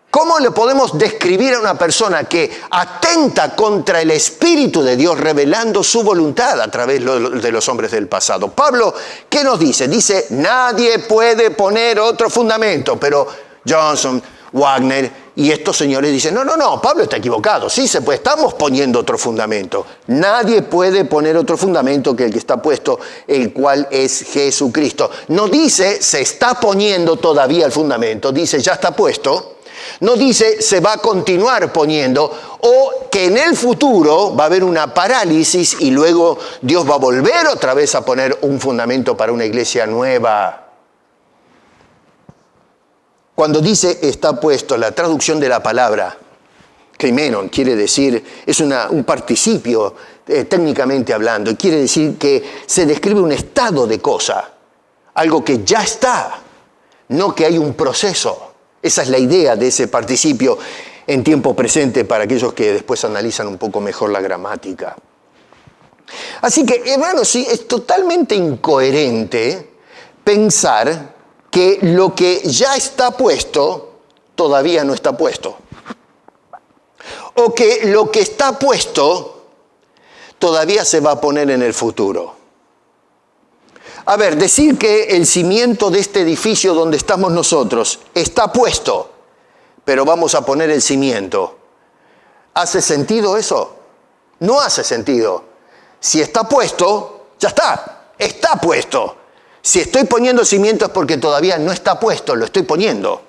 ¿Cómo le podemos describir a una persona que atenta contra el Espíritu de Dios revelando su voluntad a través de los hombres del pasado? Pablo, ¿qué nos dice? Dice, nadie puede poner otro fundamento, pero Johnson, Wagner y estos señores dicen, no, Pablo está equivocado, sí se puede, estamos poniendo otro fundamento. Nadie puede poner otro fundamento que el que está puesto, el cual es Jesucristo. No dice, se está poniendo todavía el fundamento, dice, ya está puesto. No dice se va a continuar poniendo o que en el futuro va a haber una parálisis y luego Dios va a volver otra vez a poner un fundamento para una iglesia nueva. Cuando dice está puesto, la traducción de la palabra krimenon quiere decir, es un participio técnicamente hablando, y quiere decir que se describe un estado de cosa, algo que ya está, no que hay un proceso. Esa es la idea de ese participio en tiempo presente para aquellos que después analizan un poco mejor la gramática. Así que, hermanos, sí, es totalmente incoherente pensar que lo que ya está puesto todavía no está puesto. O que lo que está puesto todavía se va a poner en el futuro. A ver, decir que el cimiento de este edificio donde estamos nosotros está puesto, pero vamos a poner el cimiento, ¿hace sentido eso? No hace sentido. Si está puesto, ya está puesto. Si estoy poniendo cimiento es porque todavía no está puesto, lo estoy poniendo.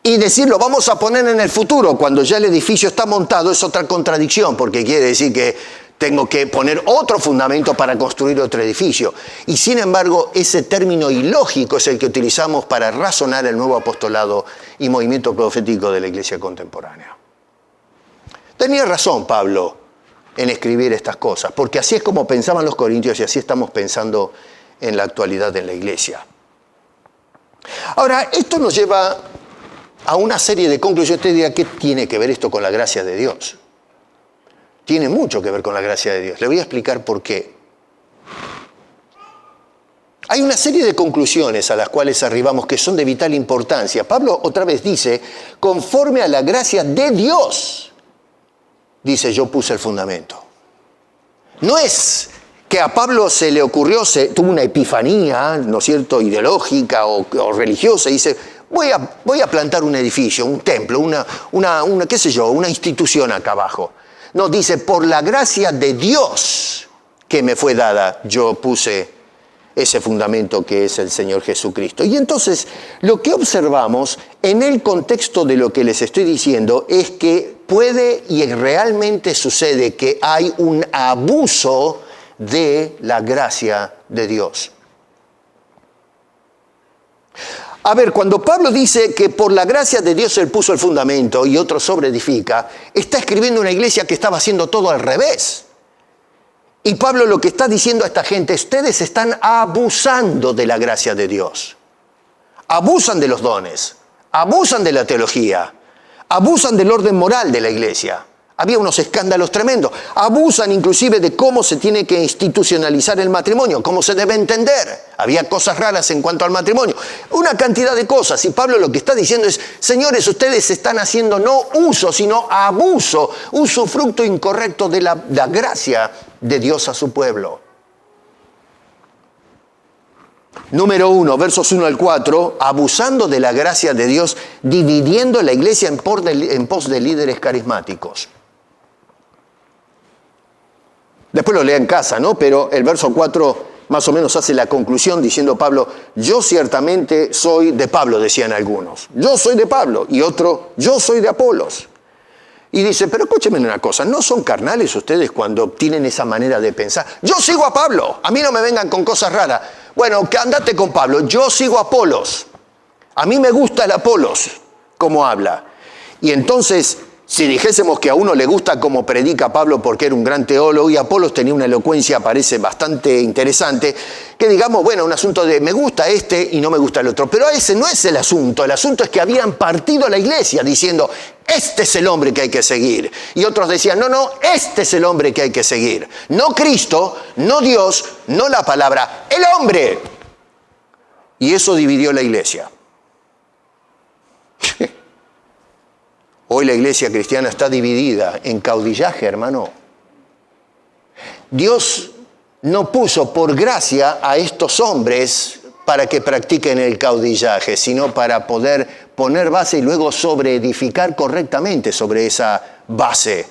Y decirlo, vamos a poner en el futuro, cuando ya el edificio está montado, es otra contradicción, porque quiere decir que tengo que poner otro fundamento para construir otro edificio. Y sin embargo, ese término ilógico es el que utilizamos para razonar el nuevo apostolado y movimiento profético de la iglesia contemporánea. Tenía razón Pablo en escribir estas cosas, porque así es como pensaban los corintios y así estamos pensando en la actualidad en la iglesia. Ahora, esto nos lleva a una serie de conclusiones. Usted dirá, ¿qué tiene que ver esto con la gracia de Dios? Tiene mucho que ver con la gracia de Dios. Le voy a explicar por qué. Hay una serie de conclusiones a las cuales arribamos que son de vital importancia. Pablo otra vez dice, conforme a la gracia de Dios, dice, yo puse el fundamento. No es que a Pablo se le ocurrió, tuvo una epifanía, ¿no es cierto?, ideológica o religiosa, y dice, voy a plantar un edificio, un templo, qué sé yo, una institución acá abajo. No, dice, por la gracia de Dios que me fue dada, yo puse ese fundamento que es el Señor Jesucristo. Y entonces, lo que observamos en el contexto de lo que les estoy diciendo es que puede y realmente sucede que hay un abuso de la gracia de Dios. A ver, cuando Pablo dice que por la gracia de Dios él puso el fundamento y otro sobreedifica, está escribiendo una iglesia que estaba haciendo todo al revés. Y Pablo lo que está diciendo a esta gente, ustedes están abusando de la gracia de Dios. Abusan de los dones, abusan de la teología, abusan del orden moral de la iglesia. Había unos escándalos tremendos. Abusan inclusive de cómo se tiene que institucionalizar el matrimonio, cómo se debe entender. Había cosas raras en cuanto al matrimonio. Una cantidad de cosas. Y Pablo lo que está diciendo es, señores, ustedes están haciendo no uso, sino abuso, usufructo incorrecto de la gracia de Dios a su pueblo. Número 1, versos 1 al 4, abusando de la gracia de Dios, dividiendo la iglesia en pos de líderes carismáticos. Después lo lea en casa, ¿no? Pero el verso 4 más o menos hace la conclusión diciendo Pablo, yo ciertamente soy de Pablo, decían algunos. Yo soy de Pablo. Y otro, yo soy de Apolos. Y dice, pero escúchenme una cosa, ¿no son carnales ustedes cuando tienen esa manera de pensar? Yo sigo a Pablo, a mí no me vengan con cosas raras. Bueno, andate con Pablo, yo sigo a Apolos. A mí me gusta el Apolos, como habla. Y entonces, si dijésemos que a uno le gusta como predica Pablo porque era un gran teólogo y Apolos tenía una elocuencia, parece bastante interesante, que digamos, bueno, un asunto de me gusta este y no me gusta el otro. Pero ese no es el asunto es que habían partido la iglesia diciendo, este es el hombre que hay que seguir. Y otros decían, no, este es el hombre que hay que seguir. No Cristo, no Dios, no la palabra, el hombre. Y eso dividió la iglesia. Hoy la iglesia cristiana está dividida en caudillaje, hermano. Dios no puso por gracia a estos hombres para que practiquen el caudillaje, sino para poder poner base y luego sobreedificar correctamente sobre esa base.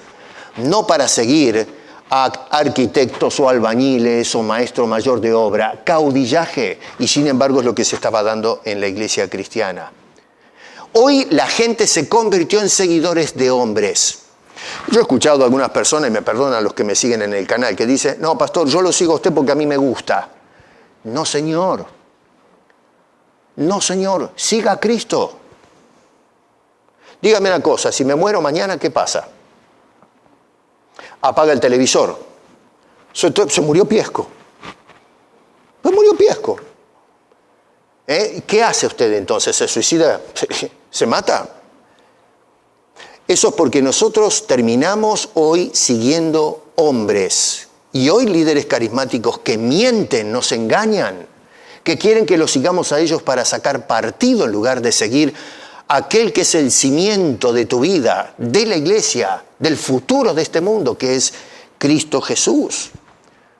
No para seguir a arquitectos o albañiles o maestro mayor de obra. Caudillaje. Y sin embargo es lo que se estaba dando en la iglesia cristiana. Hoy la gente se convirtió en seguidores de hombres. Yo he escuchado a algunas personas, y me perdonan los que me siguen en el canal, que dicen, no, pastor, yo lo sigo a usted porque a mí me gusta. No, señor. No, señor. Siga a Cristo. Dígame una cosa, si me muero mañana, ¿qué pasa? Apaga el televisor. Se murió Piesco. Se murió Piesco. ¿Qué hace usted entonces? ¿Se suicida? ¿Se mata? Eso es porque nosotros terminamos hoy siguiendo hombres. Y hoy líderes carismáticos que mienten, nos engañan, que quieren que los sigamos a ellos para sacar partido en lugar de seguir aquel que es el cimiento de tu vida, de la iglesia, del futuro de este mundo, que es Cristo Jesús.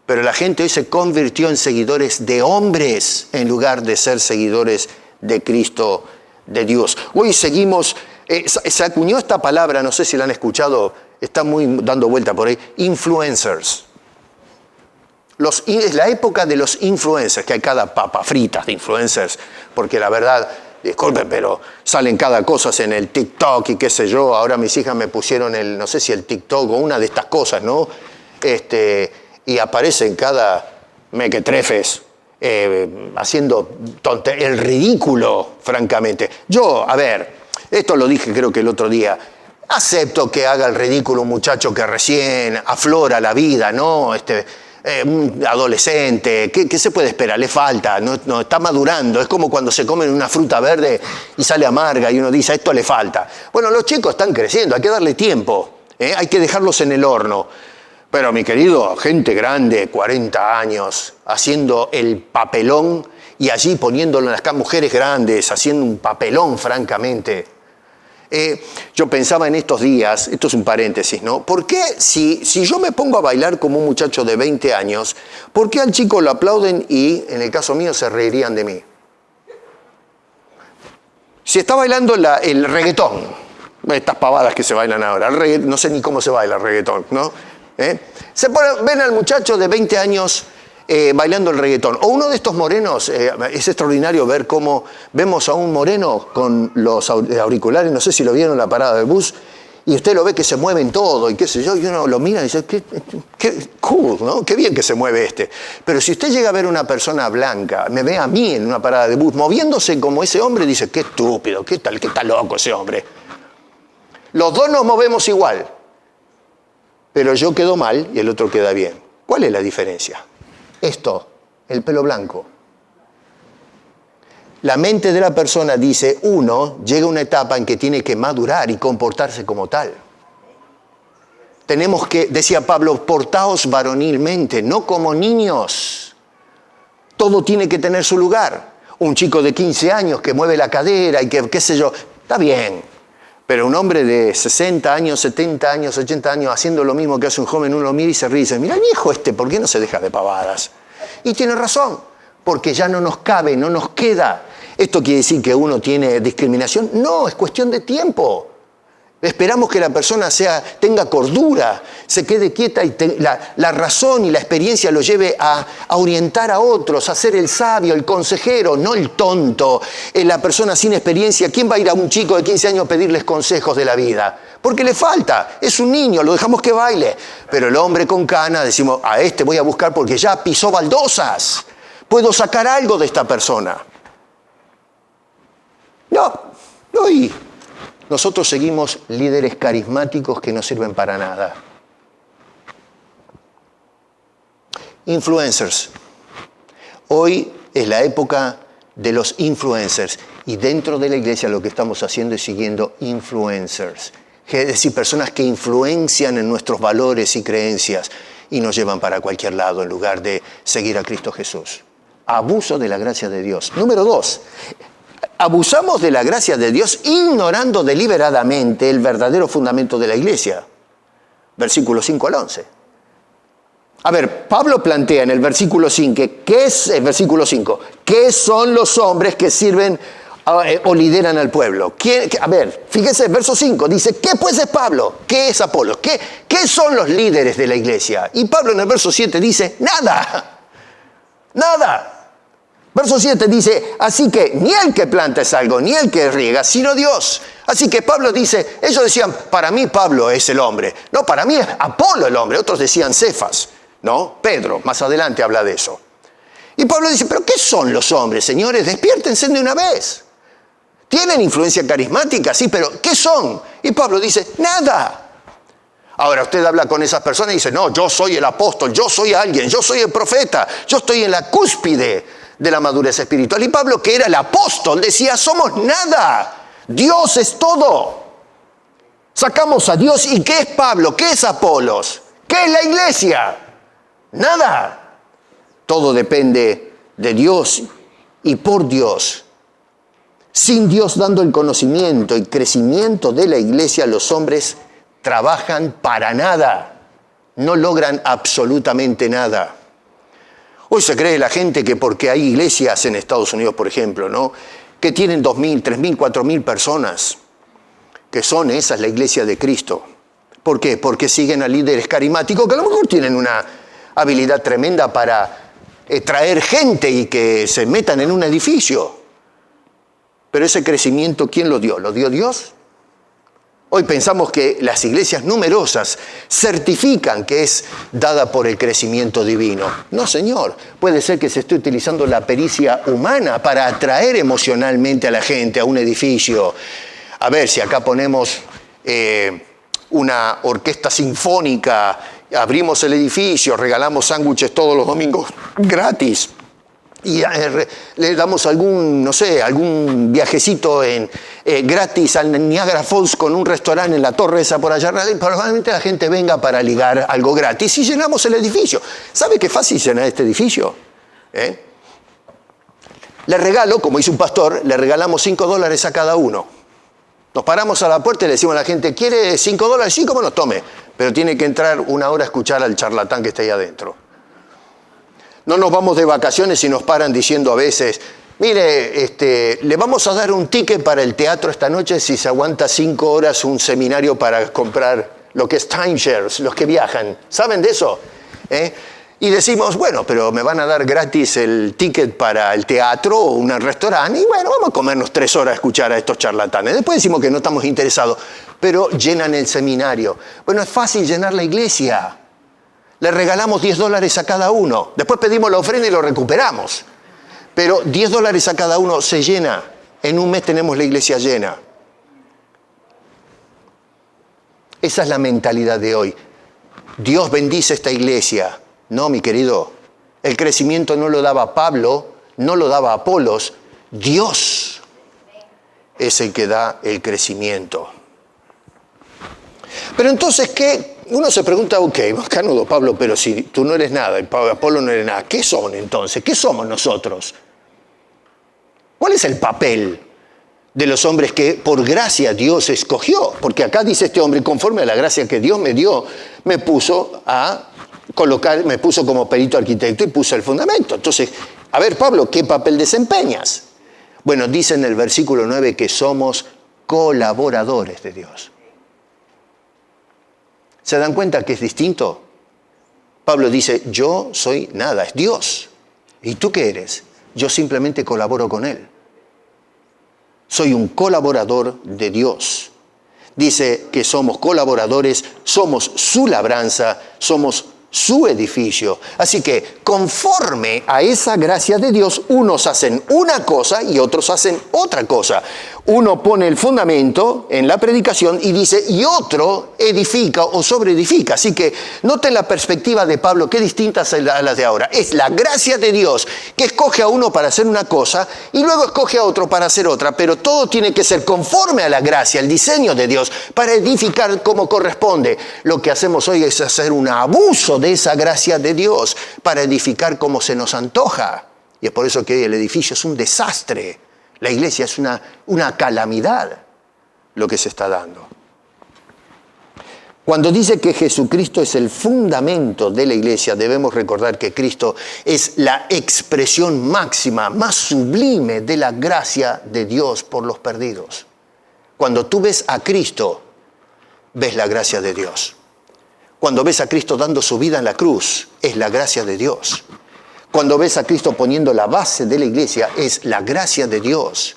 Pero la gente hoy se convirtió en seguidores de hombres en lugar de ser seguidores de Cristo, de Dios. Hoy seguimos, se acuñó esta palabra, no sé si la han escuchado, está muy dando vuelta por ahí, influencers. Es la época de los influencers, que hay cada papa fritas de influencers, porque la verdad, disculpen, pero salen cada cosa en el TikTok y qué sé yo. Ahora mis hijas me pusieron no sé si el TikTok o una de estas cosas, ¿no? Y aparecen cada mequetrefes haciendo el ridículo, francamente. Yo, a ver, esto lo dije creo que el otro día, acepto que haga el ridículo un muchacho que recién aflora la vida, ¿no? Un adolescente, ¿qué se puede esperar? Le falta, no está madurando. Es como cuando se comen una fruta verde y sale amarga y uno dice, a esto le falta. Bueno, los chicos están creciendo, hay que darle tiempo, hay que dejarlos en el horno. Pero mi querido, gente grande, 40 años, haciendo el papelón y allí poniéndolo en las mujeres grandes, haciendo un papelón francamente. Yo pensaba en estos días, esto es un paréntesis, ¿no? ¿Por qué si yo me pongo a bailar como un muchacho de 20 años, por qué al chico lo aplauden y, en el caso mío, se reirían de mí? Si está bailando el reggaetón, estas pavadas que se bailan ahora, no sé ni cómo se baila el reggaetón, ¿no? Ven al muchacho de 20 años bailando el reggaetón. O uno de estos morenos, es extraordinario ver cómo vemos a un moreno con los auriculares, no sé si lo vieron en la parada del bus, y usted lo ve que se mueven todo y qué sé yo, y uno lo mira y dice, qué cool, ¿no? Qué bien que se mueve este. Pero si usted llega a ver una persona blanca, me ve a mí en una parada de bus, moviéndose como ese hombre, dice, qué estúpido, qué está loco ese hombre. Los dos nos movemos igual, pero yo quedo mal y el otro queda bien. ¿Cuál es la diferencia? Esto, el pelo blanco. La mente de la persona dice, uno llega a una etapa en que tiene que madurar y comportarse como tal. Tenemos que, decía Pablo, portaos varonilmente, no como niños. Todo tiene que tener su lugar. Un chico de 15 años que mueve la cadera y que, qué sé yo, está bien. Pero un hombre de 60 años, 70 años, 80 años, haciendo lo mismo que hace un joven, uno lo mira y se ríe y dice, mira, viejo ¿por qué no se deja de pavadas? Y tiene razón, porque ya no nos cabe, no nos queda. ¿Esto quiere decir que uno tiene discriminación? No, es cuestión de tiempo. Esperamos que la persona tenga cordura, se quede quieta y la razón y la experiencia lo lleve a orientar a otros, a ser el sabio, el consejero, no el tonto, la persona sin experiencia. ¿Quién va a ir a un chico de 15 años a pedirles consejos de la vida? Porque le falta, es un niño, lo dejamos que baile. Pero el hombre con cana, decimos, a este voy a buscar porque ya pisó baldosas. Puedo sacar algo de esta persona. No, hoy nosotros seguimos líderes carismáticos que no sirven para nada. Influencers. Hoy es la época de los influencers y dentro de la iglesia lo que estamos haciendo es siguiendo influencers. Es decir, personas que influencian en nuestros valores y creencias y nos llevan para cualquier lado en lugar de seguir a Cristo Jesús. Abuso de la gracia de Dios. Número 2. Abusamos de la gracia de Dios ignorando deliberadamente el verdadero fundamento de la iglesia. Versículos 5 al 11. A ver, Pablo plantea en el versículo 5, ¿qué son los hombres que sirven o lideran al pueblo? A ver, fíjese, el verso 5 dice, ¿qué pues es Pablo? ¿Qué es Apolo? ¿Qué son los líderes de la iglesia? Y Pablo en el verso 7 dice, nada. Verso 7 dice, así que ni el que planta es algo, ni el que riega, sino Dios. Así que Pablo dice, ellos decían, para mí Pablo es el hombre. No, para mí es Apolo el hombre. Otros decían Cefas, ¿no? Pedro, más adelante habla de eso. Y Pablo dice, ¿pero qué son los hombres, señores? Despiértense de una vez. ¿Tienen influencia carismática? Sí, pero ¿qué son? Y Pablo dice, nada. Ahora usted habla con esas personas y dice, no, yo soy el apóstol, yo soy alguien, yo soy el profeta, yo estoy en la cúspide de la madurez espiritual. Y Pablo, que era el apóstol, decía, somos nada. Dios es todo. Sacamos a Dios. ¿Y qué es Pablo? ¿Qué es Apolos? ¿Qué es la iglesia? Nada. Todo depende de Dios y por Dios. Sin Dios dando el conocimiento y crecimiento de la iglesia, los hombres trabajan para nada. No logran absolutamente nada. Hoy se cree la gente que porque hay iglesias en Estados Unidos, por ejemplo, ¿no?, que tienen 2.000, 3.000, 4.000 personas, que esa es la iglesia de Cristo. ¿Por qué? Porque siguen a líderes carismáticos que a lo mejor tienen una habilidad tremenda para traer gente y que se metan en un edificio. Pero ese crecimiento, ¿quién lo dio? ¿Lo dio Dios? Hoy pensamos que las iglesias numerosas certifican que es dada por el crecimiento divino. No, señor. Puede ser que se esté utilizando la pericia humana para atraer emocionalmente a la gente a un edificio. A ver, si acá ponemos una orquesta sinfónica, abrimos el edificio, regalamos sándwiches todos los domingos gratis. Y le damos algún viajecito gratis al Niagara Falls con un restaurante en la torre esa por allá. Probablemente la gente venga para ligar algo gratis y llenamos el edificio. ¿Sabe qué fácil llenar este edificio? Le regalo, como hizo un pastor, le regalamos $5 a cada uno. Nos paramos a la puerta y le decimos a la gente, ¿quiere $5? Sí, cómo no, tome. Pero tiene que entrar 1 hora a escuchar al charlatán que está ahí adentro. No nos vamos de vacaciones y nos paran diciendo a veces, mire, le vamos a dar un ticket para el teatro esta noche si se aguanta 5 horas un seminario para comprar lo que es timeshares, los que viajan. ¿Saben de eso? Y decimos, bueno, pero me van a dar gratis el ticket para el teatro o un restaurante y bueno, vamos a comernos 3 horas a escuchar a estos charlatanes. Después decimos que no estamos interesados, pero llenan el seminario. Bueno, es fácil llenar la iglesia. Le regalamos $10 a cada uno. Después pedimos la ofrenda y lo recuperamos. Pero $10 a cada uno se llena. En un mes tenemos la iglesia llena. Esa es la mentalidad de hoy. Dios bendice esta iglesia. No, mi querido. El crecimiento no lo daba Pablo, no lo daba Apolos. Dios es el que da el crecimiento. Pero entonces, ¿qué? Uno se pregunta, ok, Canudo, Pablo, pero si tú no eres nada, y Apolo no eres nada, ¿qué son entonces? ¿Qué somos nosotros? ¿Cuál es el papel de los hombres que por gracia Dios escogió? Porque acá dice este hombre, conforme a la gracia que Dios me dio, me puso a colocar, me puso como perito arquitecto y puso el fundamento. Entonces, a ver, Pablo, ¿qué papel desempeñas? Bueno, dice en el versículo 9 que somos colaboradores de Dios. ¿Se dan cuenta que es distinto? Pablo dice, yo soy nada, es Dios. ¿Y tú qué eres? Yo simplemente colaboro con Él. Soy un colaborador de Dios. Dice que somos colaboradores, somos su labranza, somos su edificio. Así que conforme a esa gracia de Dios, unos hacen una cosa y otros hacen otra cosa. Uno pone el fundamento en la predicación y dice, y otro edifica o sobreedifica. Así que noten la perspectiva de Pablo, qué distinta a las de ahora. Es la gracia de Dios que escoge a uno para hacer una cosa y luego escoge a otro para hacer otra. Pero todo tiene que ser conforme a la gracia, el diseño de Dios, para edificar como corresponde. Lo que hacemos hoy es hacer un abuso de esa gracia de Dios para edificar como se nos antoja. Y es por eso que hoy el edificio es un desastre. La iglesia es una calamidad lo que se está dando. Cuando dice que Jesucristo es el fundamento de la iglesia, debemos recordar que Cristo es la expresión máxima, más sublime de la gracia de Dios por los perdidos. Cuando tú ves a Cristo, ves la gracia de Dios. Cuando ves a Cristo dando su vida en la cruz, es la gracia de Dios. Cuando ves a Cristo poniendo la base de la iglesia, es la gracia de Dios.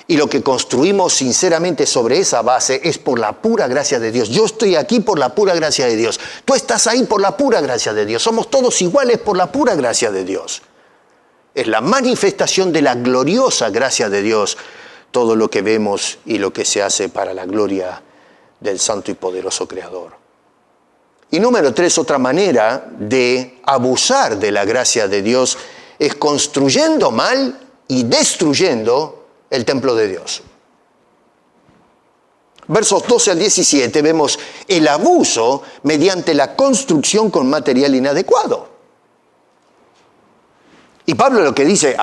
Y lo que construimos sinceramente sobre esa base es por la pura gracia de Dios. Yo estoy aquí por la pura gracia de Dios. Tú estás ahí por la pura gracia de Dios. Somos todos iguales por la pura gracia de Dios. Es la manifestación de la gloriosa gracia de Dios, todo lo que vemos y lo que se hace para la gloria del santo y poderoso Creador. Y número 3, otra manera de abusar de la gracia de Dios es construyendo mal y destruyendo el templo de Dios. Versos 12 al 17 vemos el abuso mediante la construcción con material inadecuado. Y Pablo lo que dice,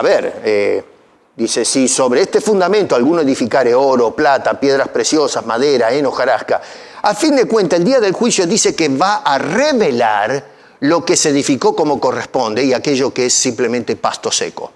dice, si sobre este fundamento alguno edificare oro, plata, piedras preciosas, madera, heno, hojarasca, a fin de cuentas, el día del juicio dice que va a revelar lo que se edificó como corresponde y aquello que es simplemente pasto seco.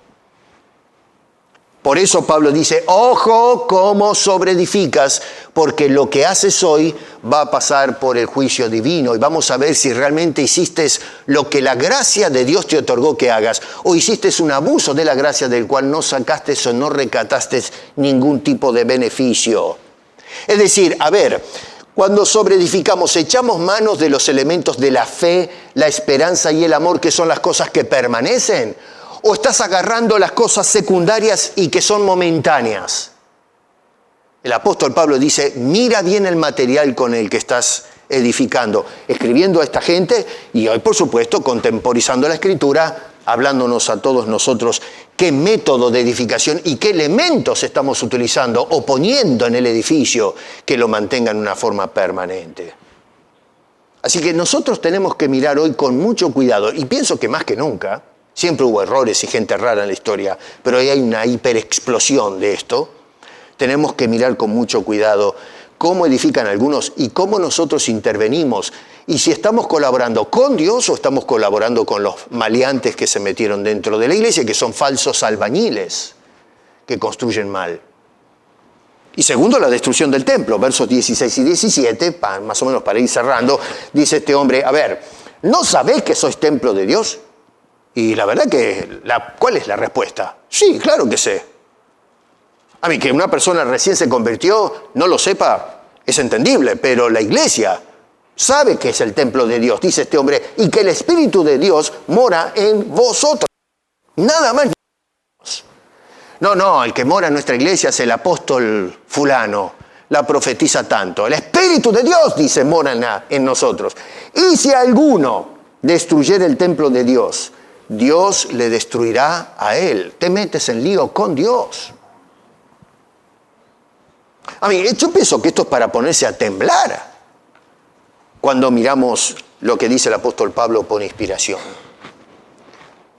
Por eso Pablo dice, ojo cómo sobreedificas, porque lo que haces hoy va a pasar por el juicio divino y vamos a ver si realmente hiciste lo que la gracia de Dios te otorgó que hagas o hiciste un abuso de la gracia del cual no sacaste o no recataste ningún tipo de beneficio. Es decir, cuando sobreedificamos, echamos manos de los elementos de la fe, la esperanza y el amor, que son las cosas que permanecen, o estás agarrando las cosas secundarias y que son momentáneas. El apóstol Pablo dice, mira bien el material con el que estás edificando, escribiendo a esta gente y hoy, por supuesto, contemporizando la Escritura, hablándonos a todos nosotros qué método de edificación y qué elementos estamos utilizando o poniendo en el edificio que lo mantengan en una forma permanente. Así que nosotros tenemos que mirar hoy con mucho cuidado, y pienso que más que nunca, siempre hubo errores y gente rara en la historia, pero hoy hay una hiperexplosión de esto. tenemos que mirar con mucho cuidado cómo edifican algunos y cómo nosotros intervenimos. Y si estamos colaborando con Dios o estamos colaborando con los maleantes que se metieron dentro de la iglesia, que son falsos albañiles que construyen mal. Y segundo, la destrucción del templo. Versos 16 y 17, más o menos para ir cerrando, dice este hombre, a ver, ¿no sabéis que sois templo de Dios? Y la verdad que, ¿cuál es la respuesta? Sí, claro que sé. A mí, que una persona recién se convirtió, no lo sepa, es entendible, pero la iglesia sabe que es el templo de Dios, dice este hombre, y que el Espíritu de Dios mora en vosotros. Nada más. No, el que mora en nuestra iglesia es el apóstol fulano, la profetiza tanto. El Espíritu de Dios, dice, mora en nosotros. Y si alguno destruyera el templo de Dios, Dios le destruirá a él. Te metes en lío con Dios. A mí, yo pienso que esto es para ponerse a temblar cuando miramos lo que dice el apóstol Pablo por inspiración.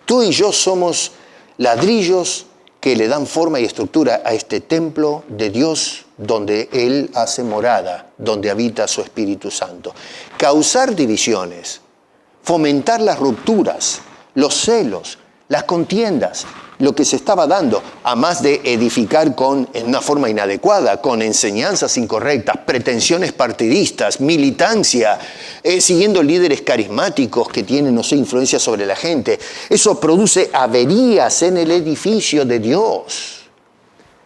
Tú y yo somos ladrillos que le dan forma y estructura a este templo de Dios donde Él hace morada, donde habita su Espíritu Santo. Causar divisiones, fomentar las rupturas, los celos, las contiendas, lo que se estaba dando, a más de edificar en una forma inadecuada, con enseñanzas incorrectas, pretensiones partidistas, militancia, siguiendo líderes carismáticos que tienen, no sé, influencia sobre la gente. Eso produce averías en el edificio de Dios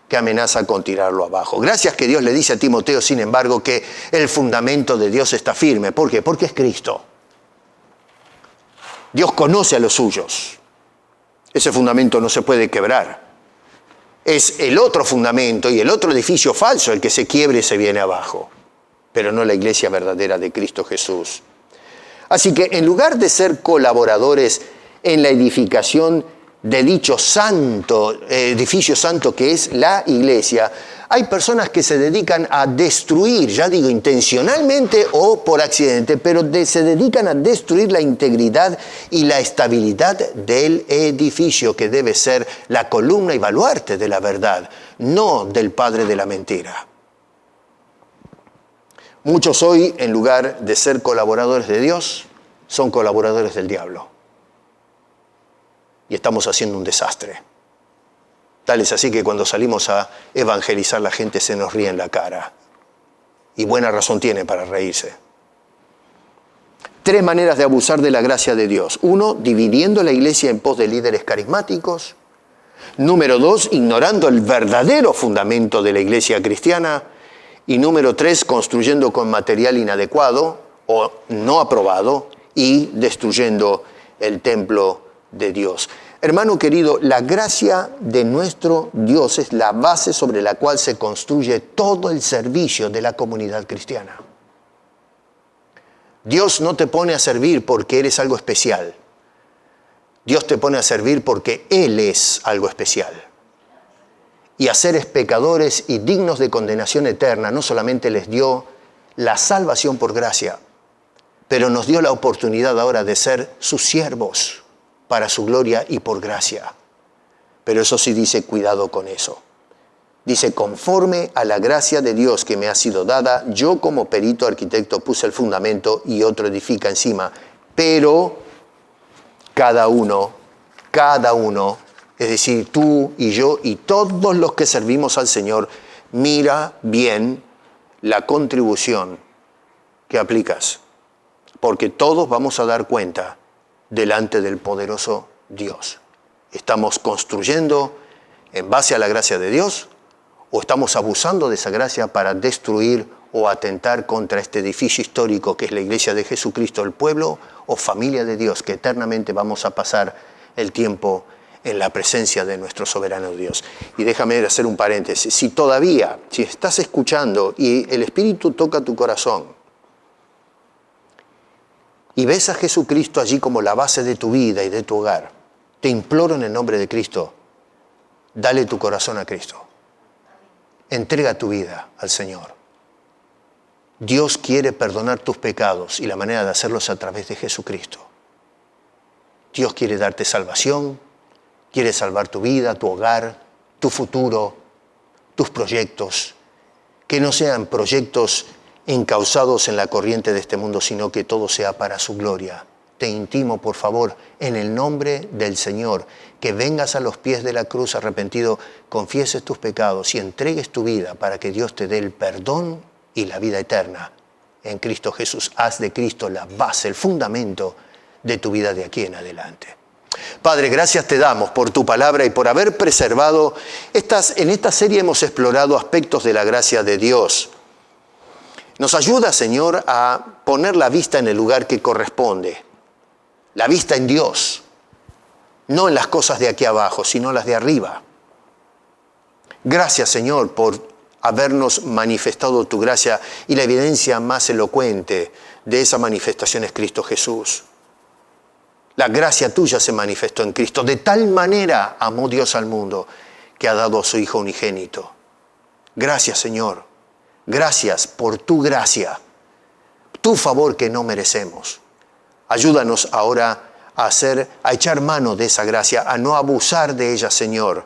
que amenaza con tirarlo abajo. Gracias que Dios le dice a Timoteo, sin embargo, que el fundamento de Dios está firme. ¿Por qué? Porque es Cristo. Dios conoce a los suyos. Ese fundamento no se puede quebrar. Es el otro fundamento y el otro edificio falso el que se quiebre y se viene abajo, pero no la iglesia verdadera de Cristo Jesús. Así que en lugar de ser colaboradores en la edificación de dicho edificio santo que es la iglesia, hay personas que se dedican a destruir, ya digo intencionalmente o por accidente, pero se dedican a destruir la integridad y la estabilidad del edificio que debe ser la columna y baluarte de la verdad, no del padre de la mentira. Muchos hoy, en lugar de ser colaboradores de Dios, son colaboradores del diablo. Y estamos haciendo un desastre. Tal es así que cuando salimos a evangelizar, la gente se nos ríe en la cara. Y buena razón tiene para reírse. 3 maneras de abusar de la gracia de Dios. 1, dividiendo la iglesia en pos de líderes carismáticos. Número 2, ignorando el verdadero fundamento de la iglesia cristiana. Y número 3, construyendo con material inadecuado o no aprobado y destruyendo el templo de Dios. Hermano querido, la gracia de nuestro Dios es la base sobre la cual se construye todo el servicio de la comunidad cristiana. Dios no te pone a servir porque eres algo especial. Dios te pone a servir porque Él es algo especial. Y a seres pecadores y dignos de condenación eterna, no solamente les dio la salvación por gracia, pero nos dio la oportunidad ahora de ser sus siervos para su gloria y por gracia. Pero eso sí dice, cuidado con eso. Dice, conforme a la gracia de Dios que me ha sido dada, yo como perito arquitecto puse el fundamento y otro edifica encima. Pero cada uno, es decir, tú y yo y todos los que servimos al Señor, mira bien la contribución que aplicas. Porque todos vamos a dar cuenta delante del poderoso Dios. ¿Estamos construyendo en base a la gracia de Dios o estamos abusando de esa gracia para destruir o atentar contra este edificio histórico que es la iglesia de Jesucristo, el pueblo o familia de Dios, que eternamente vamos a pasar el tiempo en la presencia de nuestro soberano Dios? Y déjame hacer un paréntesis. Si estás escuchando y el Espíritu toca tu corazón, y ves a Jesucristo allí como la base de tu vida y de tu hogar, te imploro en el nombre de Cristo, dale tu corazón a Cristo. Entrega tu vida al Señor. Dios quiere perdonar tus pecados y la manera de hacerlo es a través de Jesucristo. Dios quiere darte salvación, quiere salvar tu vida, tu hogar, tu futuro, tus proyectos, que no sean proyectos encauzados en la corriente de este mundo, sino que todo sea para su gloria. Te intimo, por favor, en el nombre del Señor, que vengas a los pies de la cruz arrepentido, confieses tus pecados y entregues tu vida para que Dios te dé el perdón y la vida eterna. En Cristo Jesús, haz de Cristo la base, el fundamento de tu vida de aquí en adelante. Padre, gracias te damos por tu palabra y por haber preservado. En esta serie hemos explorado aspectos de la gracia de Dios. Nos ayuda, Señor, a poner la vista en el lugar que corresponde. La vista en Dios, no en las cosas de aquí abajo, sino las de arriba. Gracias, Señor, por habernos manifestado tu gracia, y la evidencia más elocuente de esa manifestación es Cristo Jesús. La gracia tuya se manifestó en Cristo. De tal manera amó Dios al mundo que ha dado a su Hijo unigénito. Gracias, Señor. Gracias por tu gracia, tu favor que no merecemos. Ayúdanos ahora a echar mano de esa gracia, a no abusar de ella, Señor,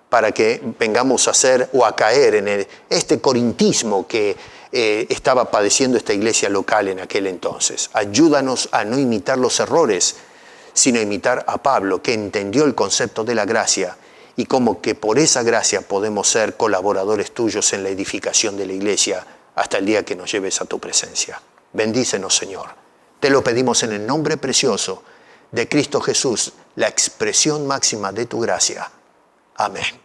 para que vengamos a hacer o a caer en este corintismo que estaba padeciendo esta iglesia local en aquel entonces. Ayúdanos a no imitar los errores, sino imitar a Pablo, que entendió el concepto de la gracia y como que por esa gracia podemos ser colaboradores tuyos en la edificación de la iglesia hasta el día que nos lleves a tu presencia. Bendícenos, Señor. Te lo pedimos en el nombre precioso de Cristo Jesús, la expresión máxima de tu gracia. Amén.